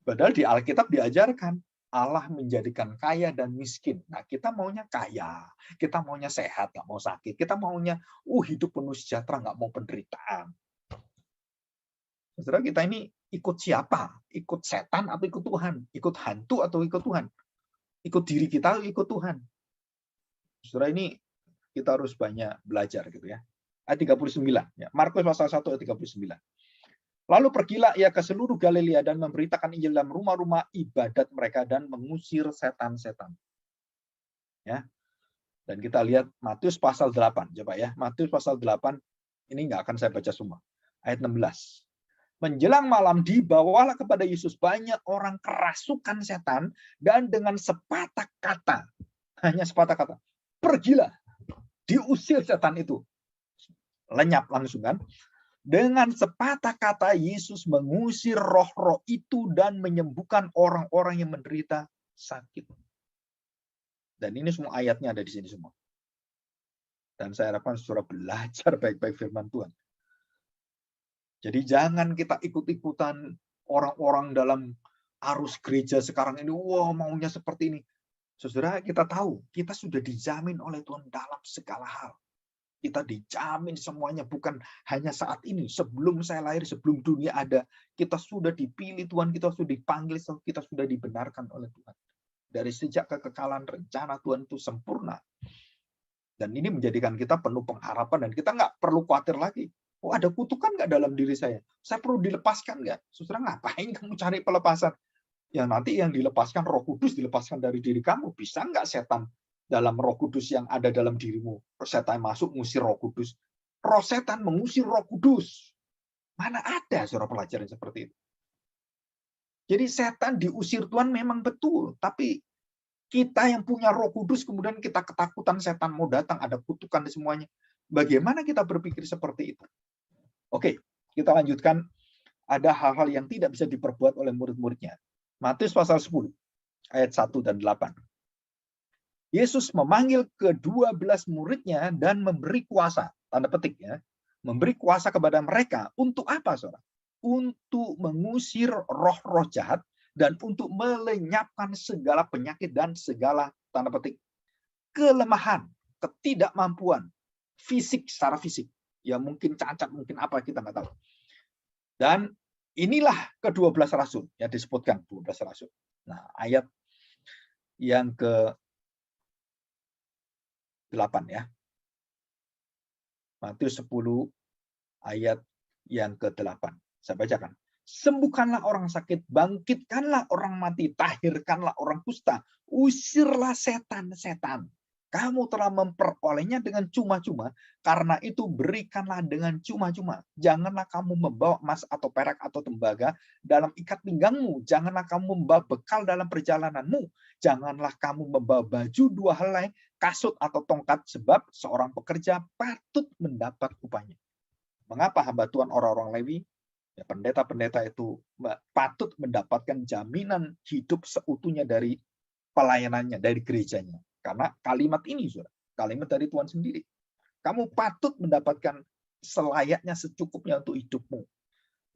padahal di Alkitab diajarkan Allah menjadikan kaya dan miskin. Nah, kita maunya kaya, kita maunya sehat, nggak mau sakit, kita maunya hidup penuh sejahtera, nggak mau penderitaan. Saudara, kita ini ikut siapa? Ikut setan atau ikut Tuhan? Ikut hantu atau ikut Tuhan? Ikut diri kita atau ikut Tuhan? Saudara, ini kita harus banyak belajar gitu ya. Ayat 39, ya. Markus pasal 1 ayat 39. Lalu pergilah ia ke seluruh Galilea dan memberitakan Injil dalam rumah-rumah ibadat mereka dan mengusir setan-setan. Ya. Dan kita lihat Matius pasal 8, coba ya. Matius pasal 8 ini nggak akan saya baca semua. Ayat 16. Menjelang malam dibawalah kepada Yesus banyak orang kerasukan setan dan dengan sepatah kata, hanya sepatah kata, pergilah, diusir setan itu. Lenyap langsung kan. Dengan sepatah kata Yesus mengusir roh-roh itu dan menyembuhkan orang-orang yang menderita sakit. Dan ini semua ayatnya ada di sini semua. Dan saya harapkan saudara belajar baik-baik firman Tuhan. Jadi jangan kita ikut-ikutan orang-orang dalam arus gereja sekarang ini. Wah, maunya seperti ini. Saudara, kita tahu kita sudah dijamin oleh Tuhan dalam segala hal. Kita dijamin semuanya, bukan hanya saat ini. Sebelum saya lahir, sebelum dunia ada, kita sudah dipilih Tuhan, kita sudah dipanggil, kita sudah dibenarkan oleh Tuhan. Dari sejak kekekalan, rencana Tuhan itu sempurna. Dan ini menjadikan kita penuh pengharapan, dan kita nggak perlu khawatir lagi. Oh, ada kutukan nggak dalam diri saya? Saya perlu dilepaskan nggak? Saudara, ngapain kamu cari pelepasan? Ya nanti yang dilepaskan Roh Kudus, dilepaskan dari diri kamu. Bisa nggak setan dalam Roh Kudus yang ada dalam dirimu? Setan masuk mengusir Roh Kudus. Roh setan mengusir Roh Kudus. Mana ada saudara pelajaran seperti itu? Jadi setan diusir Tuhan memang betul, tapi kita yang punya Roh Kudus kemudian kita ketakutan setan mau datang, ada kutukan di semuanya. Bagaimana kita berpikir seperti itu? Oke, kita lanjutkan. Ada hal-hal yang tidak bisa diperbuat oleh murid-muridnya. Matius pasal 10 ayat 1 dan 8. Yesus memanggil ke-12 muridnya dan memberi kuasa, tanda petik ya, memberi kuasa kepada mereka untuk apa, saudara? Untuk mengusir roh-roh jahat dan untuk melenyapkan segala penyakit dan segala, tanda petik, kelemahan, ketidakmampuan fisik, secara fisik. Ya mungkin cacat, mungkin apa, kita nggak tahu. Dan inilah ke-12 rasul, yang disebutkan 12 rasul. Nah, ayat yang ke 8 ya. Matius 10 ayat yang ke-8. Saya bacakan. Sembuhkanlah orang sakit, bangkitkanlah orang mati, tahirkanlah orang kusta, usirlah setan-setan. Kamu telah memperolehnya dengan cuma-cuma, karena itu berikanlah dengan cuma-cuma. Janganlah kamu membawa emas atau perak atau tembaga dalam ikat pinggangmu. Janganlah kamu membawa bekal dalam perjalananmu. Janganlah kamu membawa baju 2 helai, kasut atau tongkat, sebab seorang pekerja patut mendapat upahnya. Mengapa hamba Tuhan orang-orang Lewi, ya, pendeta-pendeta itu patut mendapatkan jaminan hidup seutuhnya dari pelayanannya, dari gerejanya? Karena kalimat ini, saudara, kalimat dari Tuhan sendiri. Kamu patut mendapatkan selayaknya, secukupnya untuk hidupmu.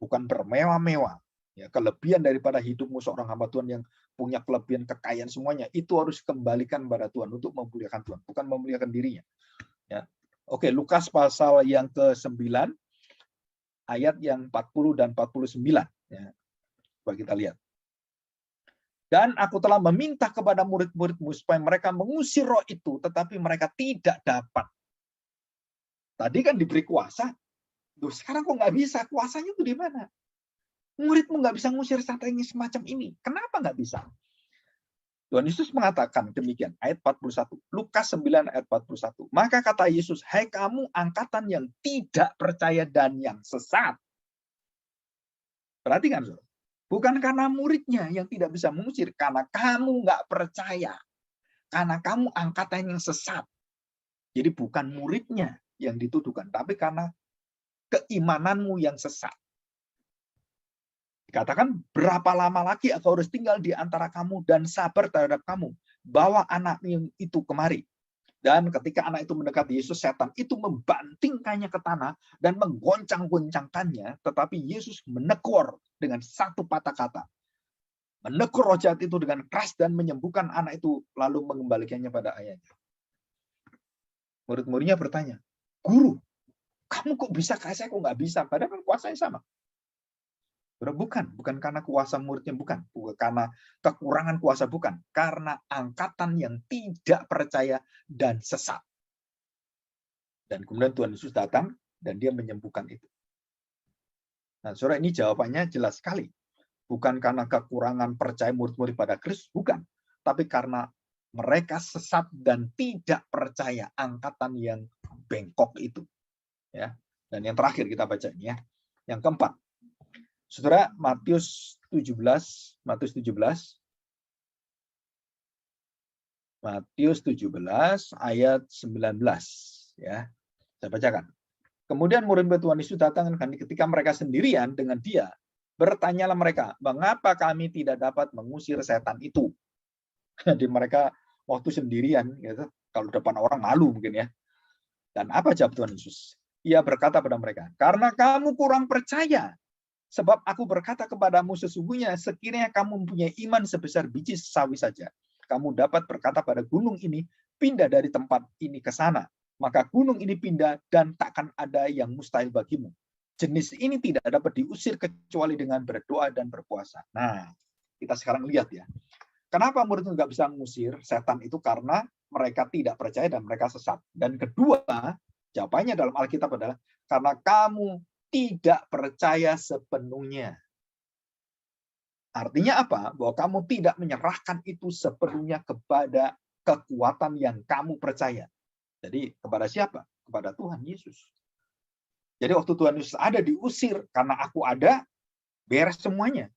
Bukan bermewah-mewah. Ya, kelebihan daripada hidupmu seorang hamba Tuhan yang punya kelebihan kekayaan semuanya, itu harus kembalikan kepada Tuhan untuk memuliakan Tuhan, bukan memuliakan dirinya. Ya. Oke, Lukas pasal yang ke-9, ayat yang 40 dan 49. Ya. Coba kita lihat. Dan aku telah meminta kepada murid-muridmu supaya mereka mengusir roh itu, tetapi mereka tidak dapat. Tadi kan diberi kuasa, tuh sekarang kok nggak bisa? Kuasanya itu di mana? Muridmu nggak bisa ngusir setan yang semacam ini. Kenapa nggak bisa? Tuhan Yesus mengatakan demikian, ayat 41. Lukas 9 ayat 41. Maka kata Yesus, hai kamu angkatan yang tidak percaya dan yang sesat. Perhatikan, saudara. Bukan karena muridnya yang tidak bisa mengusir, karena kamu nggak percaya. Karena kamu angkatan yang sesat. Jadi bukan muridnya yang dituduhkan, tapi karena keimananmu yang sesat. Dikatakan, berapa lama lagi aku harus tinggal di antara kamu dan sabar terhadap kamu. Bawa anak itu kemari. Dan ketika anak itu mendekat Yesus, setan itu membantingkannya ke tanah dan menggoncang-goncangkannya. Tetapi Yesus menegur dengan satu patah kata. Menegur roh jahat itu dengan keras dan menyembuhkan anak itu, lalu mengembalikannya pada ayahnya. Murid-muridnya bertanya, Guru, kamu kok bisa kayak saya, kok nggak bisa? Padahal kan kuasanya sama. Bukan karena kuasa muridnya, bukan karena kekurangan kuasa, bukan. Karena angkatan yang tidak percaya dan sesat. Dan kemudian Tuhan Yesus datang dan dia menyembuhkan itu. Nah, saudara, ini jawabannya jelas sekali. Bukan karena kekurangan percaya murid-murid pada Kristus, bukan. Tapi karena mereka sesat dan tidak percaya, angkatan yang bengkok itu. Ya. Dan yang terakhir kita baca ini ya. Yang keempat. Saudara, Matius 17 ayat 19 ya. Saya bacakan. Kemudian murid-murid Tuhan Yesus datang ketika mereka sendirian dengan dia, bertanyalah mereka, mengapa kami tidak dapat mengusir setan itu? Jadi mereka waktu sendirian, gitu, kalau depan orang malu mungkin ya. Dan apa jawab Tuhan Yesus? Ia berkata pada mereka, karena kamu kurang percaya. Sebab aku berkata kepadamu sesungguhnya sekiranya kamu mempunyai iman sebesar biji sawi saja, kamu dapat berkata pada gunung ini, pindah dari tempat ini ke sana. Maka gunung ini pindah dan takkan ada yang mustahil bagimu. Jenis ini tidak dapat diusir kecuali dengan berdoa dan berpuasa. Nah, kita sekarang lihat ya. Kenapa murid itu nggak bisa mengusir setan itu? Karena mereka tidak percaya dan mereka sesat. Dan kedua, jawabannya dalam Alkitab adalah karena kamu tidak percaya sepenuhnya. Artinya apa? Bahwa kamu tidak menyerahkan itu sepenuhnya kepada kekuatan yang kamu percaya. Jadi kepada siapa? Kepada Tuhan Yesus. Jadi waktu Tuhan Yesus ada, diusir karena aku ada, beres semuanya.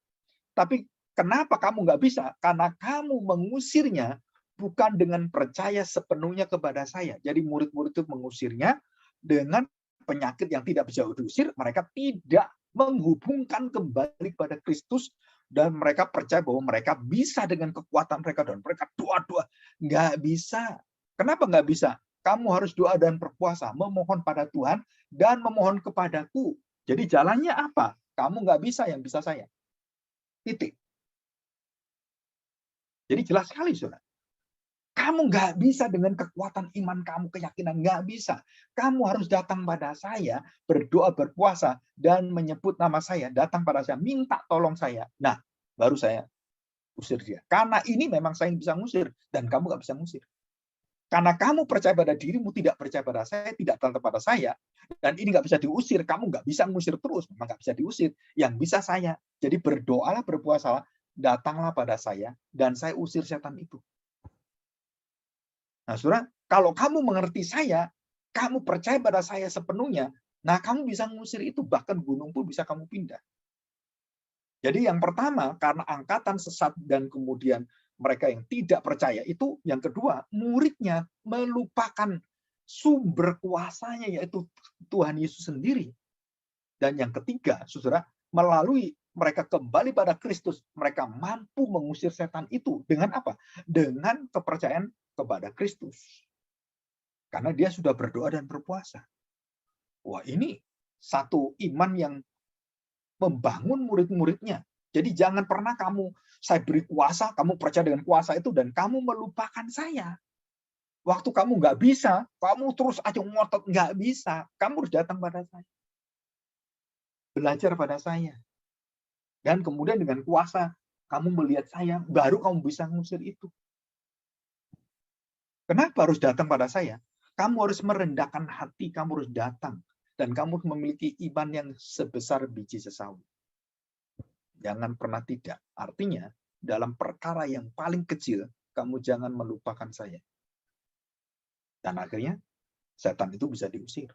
Tapi kenapa kamu nggak bisa? Karena kamu mengusirnya bukan dengan percaya sepenuhnya kepada saya. Jadi murid-murid itu mengusirnya dengan penyakit yang tidak bisa diusir, mereka tidak menghubungkan kembali pada Kristus dan mereka percaya bahwa mereka bisa dengan kekuatan mereka dan mereka doa-doa. Nggak bisa. Kenapa nggak bisa? Kamu harus doa dan berpuasa, memohon pada Tuhan dan memohon kepadaku. Jadi jalannya apa? Kamu nggak bisa, yang bisa saya. Titik. Jadi jelas sekali, saudara. Kamu nggak bisa dengan kekuatan iman kamu, keyakinan. Nggak bisa. Kamu harus datang pada saya, berdoa, berpuasa, dan menyebut nama saya. Datang pada saya, minta tolong saya. Nah, baru saya usir dia. Karena ini memang saya yang bisa ngusir, dan kamu nggak bisa ngusir. Karena kamu percaya pada dirimu, tidak percaya pada saya, tidak datang pada saya, dan ini nggak bisa diusir, kamu nggak bisa ngusir terus, memang nggak bisa diusir. Yang bisa saya. Jadi berdoalah, berpuasalah, datanglah pada saya, dan saya usir setan itu. Nah, saudara, kalau kamu mengerti saya, kamu percaya pada saya sepenuhnya, nah kamu bisa mengusir itu, bahkan gunung pun bisa kamu pindah. Jadi yang pertama, karena angkatan sesat dan kemudian mereka yang tidak percaya itu, yang kedua, muridnya melupakan sumber kuasanya, yaitu Tuhan Yesus sendiri. Dan yang ketiga, saudara, melalui mereka kembali pada Kristus, mereka mampu mengusir setan itu. Dengan apa? Dengan kepercayaan kepada Kristus. Karena dia sudah berdoa dan berpuasa. Wah, ini satu iman yang membangun murid-muridnya. Jadi jangan pernah saya beri kuasa, kamu percaya dengan kuasa itu, dan kamu melupakan saya. Waktu kamu nggak bisa, kamu terus aja ngotot, nggak bisa. Kamu harus datang pada saya. Belajar pada saya. Dan kemudian dengan kuasa kamu melihat saya, baru kamu bisa ngusir itu. Kenapa harus datang pada saya? Kamu harus merendahkan hati, kamu harus datang. Dan kamu memiliki iman yang sebesar biji sesawi. Jangan pernah tidak. Artinya, dalam perkara yang paling kecil, kamu jangan melupakan saya. Dan akhirnya, setan itu bisa diusir.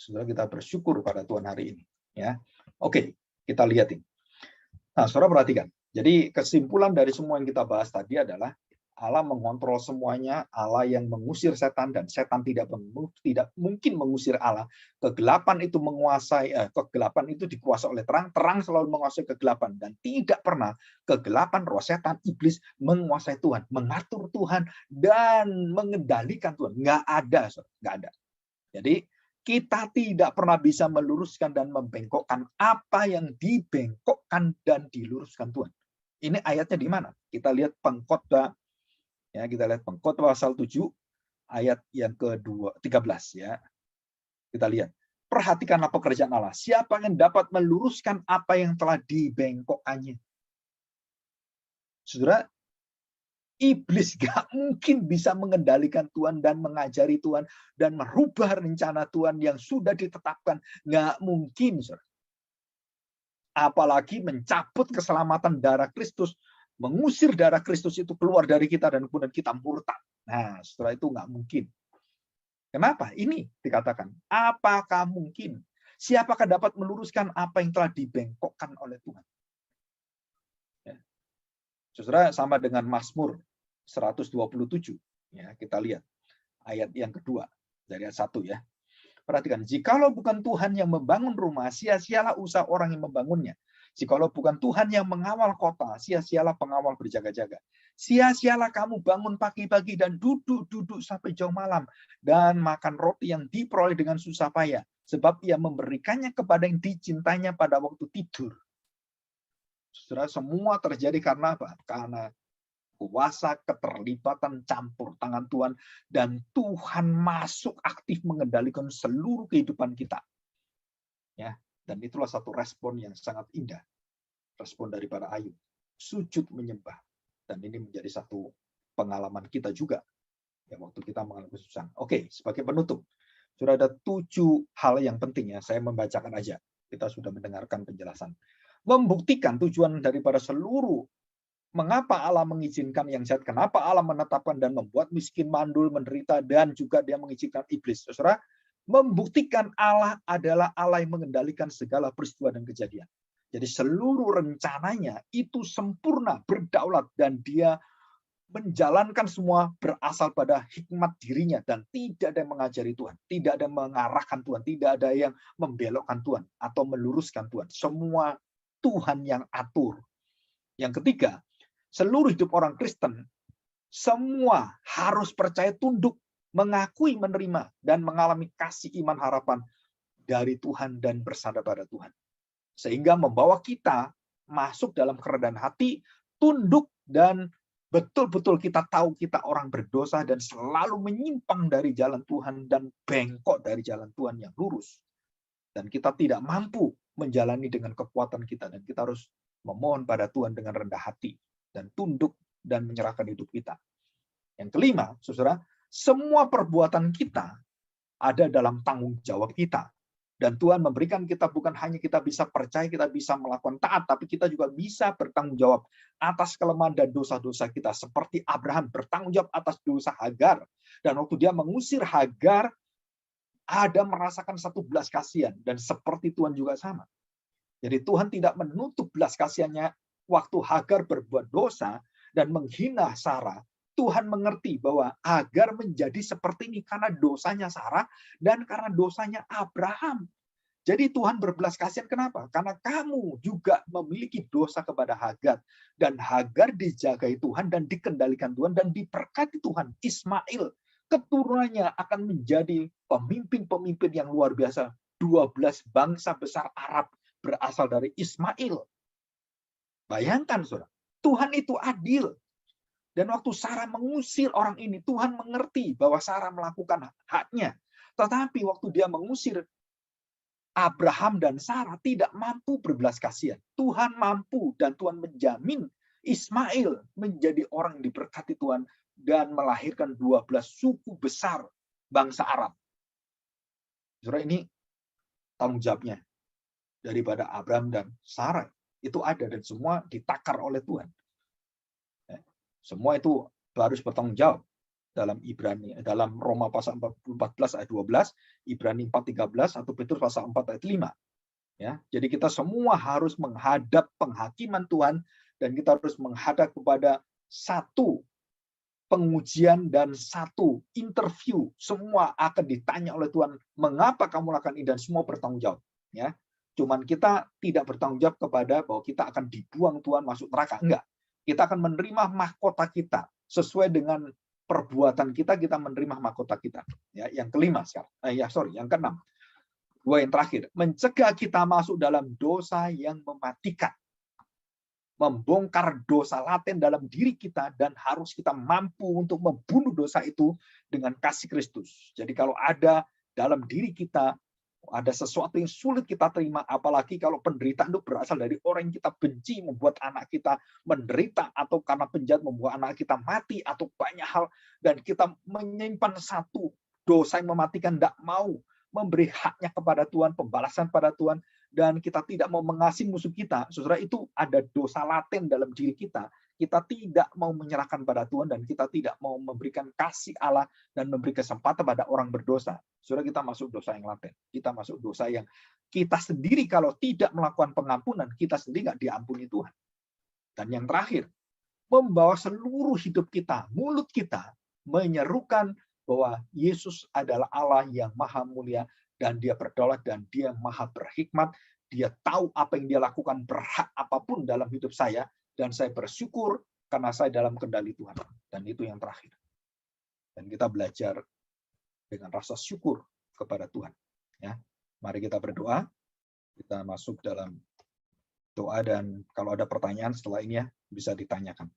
Saudara, kita bersyukur pada Tuhan hari ini. Ya, oke, kita lihat ini. Nah, saudara perhatikan. Jadi kesimpulan dari semua yang kita bahas tadi adalah Allah mengontrol semuanya, Allah yang mengusir setan, dan setan tidak mungkin mengusir Allah. Kegelapan itu kegelapan itu dikuasai oleh terang, terang selalu menguasai kegelapan, dan tidak pernah kegelapan, roh setan, iblis menguasai Tuhan, mengatur Tuhan, dan mengendalikan Tuhan. Nggak ada, nggak ada. Jadi kita tidak pernah bisa meluruskan dan membengkokkan apa yang dibengkokkan dan diluruskan Tuhan. Ini ayatnya di mana? Kita lihat Pengkhotbah. Ya, kita lihat Pengkhotbah pasal 7 ayat yang ke-13 ya. Kita lihat. Perhatikanlah pekerjaan Allah. Siapa yang dapat meluruskan apa yang telah dibengkokkannya? Saudara, iblis gak mungkin bisa mengendalikan Tuhan dan mengajari Tuhan dan merubah rencana Tuhan yang sudah ditetapkan. Gak mungkin, saudara. Apalagi mencabut keselamatan darah Kristus, mengusir darah Kristus itu keluar dari kita dan kemudian kita murtad. Nah, setelah itu nggak mungkin. Kenapa? Ini dikatakan, apakah mungkin? Siapakah dapat meluruskan apa yang telah dibengkokkan oleh Tuhan? Ya. Saudara, sama dengan Mazmur 127. Ya, kita lihat ayat yang kedua dari ayat 1 ya. Perhatikan, jikalau bukan Tuhan yang membangun rumah, sia-sialah usaha orang yang membangunnya. Jikalau bukan Tuhan yang mengawal kota, sia-sialah pengawal berjaga-jaga. Sia-sialah kamu bangun pagi-pagi dan duduk-duduk sampai jauh malam, dan makan roti yang diperoleh dengan susah payah, sebab ia memberikannya kepada yang dicintainya pada waktu tidur. Saudara, semua terjadi karena apa? Karena kuasa keterlibatan campur tangan Tuhan, dan Tuhan masuk aktif mengendalikan seluruh kehidupan kita. Ya, dan itulah satu respon yang sangat indah. Respon daripada Ayub, sujud menyembah. Dan ini menjadi satu pengalaman kita juga ya waktu kita mengalami kesusahan. Oke, sebagai penutup, sudah ada 7 hal yang penting ya. Saya membacakan aja. Kita sudah mendengarkan penjelasan. Membuktikan tujuan daripada seluruh mengapa Allah mengizinkan yang jahat, kenapa Allah menetapkan dan membuat miskin, mandul, menderita, dan juga dia mengizinkan iblis. Saudara, membuktikan Allah adalah Allah yang mengendalikan segala peristiwa dan kejadian. Jadi seluruh rencananya itu sempurna, berdaulat, dan dia menjalankan semua berasal pada hikmat dirinya, dan tidak ada yang mengajari Tuhan, tidak ada yang mengarahkan Tuhan, tidak ada yang membelokkan Tuhan atau meluruskan Tuhan. Semua Tuhan yang atur. Yang ketiga, seluruh hidup orang Kristen semua harus percaya tunduk, mengakui, menerima, dan mengalami kasih iman harapan dari Tuhan dan bersandar pada Tuhan. Sehingga membawa kita masuk dalam kerendahan hati, tunduk, dan betul-betul kita tahu kita orang berdosa dan selalu menyimpang dari jalan Tuhan dan bengkok dari jalan Tuhan yang lurus. Dan kita tidak mampu menjalani dengan kekuatan kita, dan kita harus memohon pada Tuhan dengan rendah hati dan tunduk dan menyerahkan hidup kita. Yang kelima, saudara, semua perbuatan kita ada dalam tanggung jawab kita. Dan Tuhan memberikan kita bukan hanya kita bisa percaya, kita bisa melakukan taat, tapi kita juga bisa bertanggung jawab atas kelemahan dan dosa-dosa kita. Seperti Abraham bertanggung jawab atas dosa Hagar. Dan waktu dia mengusir Hagar, ada merasakan satu belas kasihan. Dan seperti Tuhan juga sama. Jadi Tuhan tidak menutup belas kasihannya waktu Hagar berbuat dosa dan menghina Sarah. Tuhan mengerti bahwa Hagar menjadi seperti ini karena dosanya Sarah dan karena dosanya Abraham. Jadi Tuhan berbelas kasihan kenapa? Karena kamu juga memiliki dosa kepada Hagar. Dan Hagar dijagai Tuhan dan dikendalikan Tuhan dan diberkati Tuhan. Ismail, keturunannya akan menjadi pemimpin-pemimpin yang luar biasa. 12 bangsa besar Arab berasal dari Ismail. Bayangkan, saudara. Tuhan itu adil. Dan waktu Sarah mengusir orang ini, Tuhan mengerti bahwa Sarah melakukan haknya. Tetapi waktu dia mengusir Abraham dan Sarah tidak mampu berbelas kasihan. Tuhan mampu dan Tuhan menjamin Ismail menjadi orang yang diberkati Tuhan dan melahirkan 12 suku besar bangsa Arab. Saudara, ini tanggung jawabnya daripada Abraham dan Sarah. Itu ada dan semua ditakar oleh Tuhan. Semua itu harus bertanggung jawab dalam dalam Roma pasal 14 ayat 12, Ibrani 4:13 atau Petrus pasal 4 ayat 5. Ya, jadi kita semua harus menghadap penghakiman Tuhan dan kita harus menghadap kepada satu pengujian dan satu interview. Semua akan ditanya oleh Tuhan, mengapa kamu lakukan ini, dan semua bertanggung jawab. Ya, cuman kita tidak bertanggung jawab kepada bahwa kita akan dibuang Tuhan masuk neraka. Enggak. Kita akan menerima mahkota kita sesuai dengan perbuatan kita. Kita menerima mahkota kita. Ya, yang kelima sekarang. Yang keenam. Yang terakhir, mencegah kita masuk dalam dosa yang mematikan. Membongkar dosa laten dalam diri kita dan harus kita mampu untuk membunuh dosa itu dengan kasih Kristus. Jadi kalau ada dalam diri kita ada sesuatu yang sulit kita terima, apalagi kalau penderitaan itu berasal dari orang yang kita benci, membuat anak kita menderita, atau karena penjahat membuat anak kita mati, atau banyak hal, dan kita menyimpan satu dosa yang mematikan, tidak mau memberi haknya kepada Tuhan, pembalasan pada Tuhan, dan kita tidak mau mengasihi musuh kita, saudara, itu ada dosa laten dalam diri kita. Kita tidak mau menyerahkan pada Tuhan dan kita tidak mau memberikan kasih Allah dan memberi kesempatan pada orang berdosa. Saudara, kita masuk dosa yang laten. Kita masuk dosa yang kita sendiri kalau tidak melakukan pengampunan, kita sendiri nggak diampuni Tuhan. Dan yang terakhir, membawa seluruh hidup kita, mulut kita, menyerukan bahwa Yesus adalah Allah yang maha mulia dan dia berdaulat dan dia maha berhikmat. Dia tahu apa yang dia lakukan, berhak apapun dalam hidup saya, dan saya bersyukur karena saya dalam kendali Tuhan. Dan itu yang terakhir. Dan kita belajar dengan rasa syukur kepada Tuhan. Ya, mari kita berdoa. Kita masuk dalam doa dan kalau ada pertanyaan setelah ini ya bisa ditanyakan.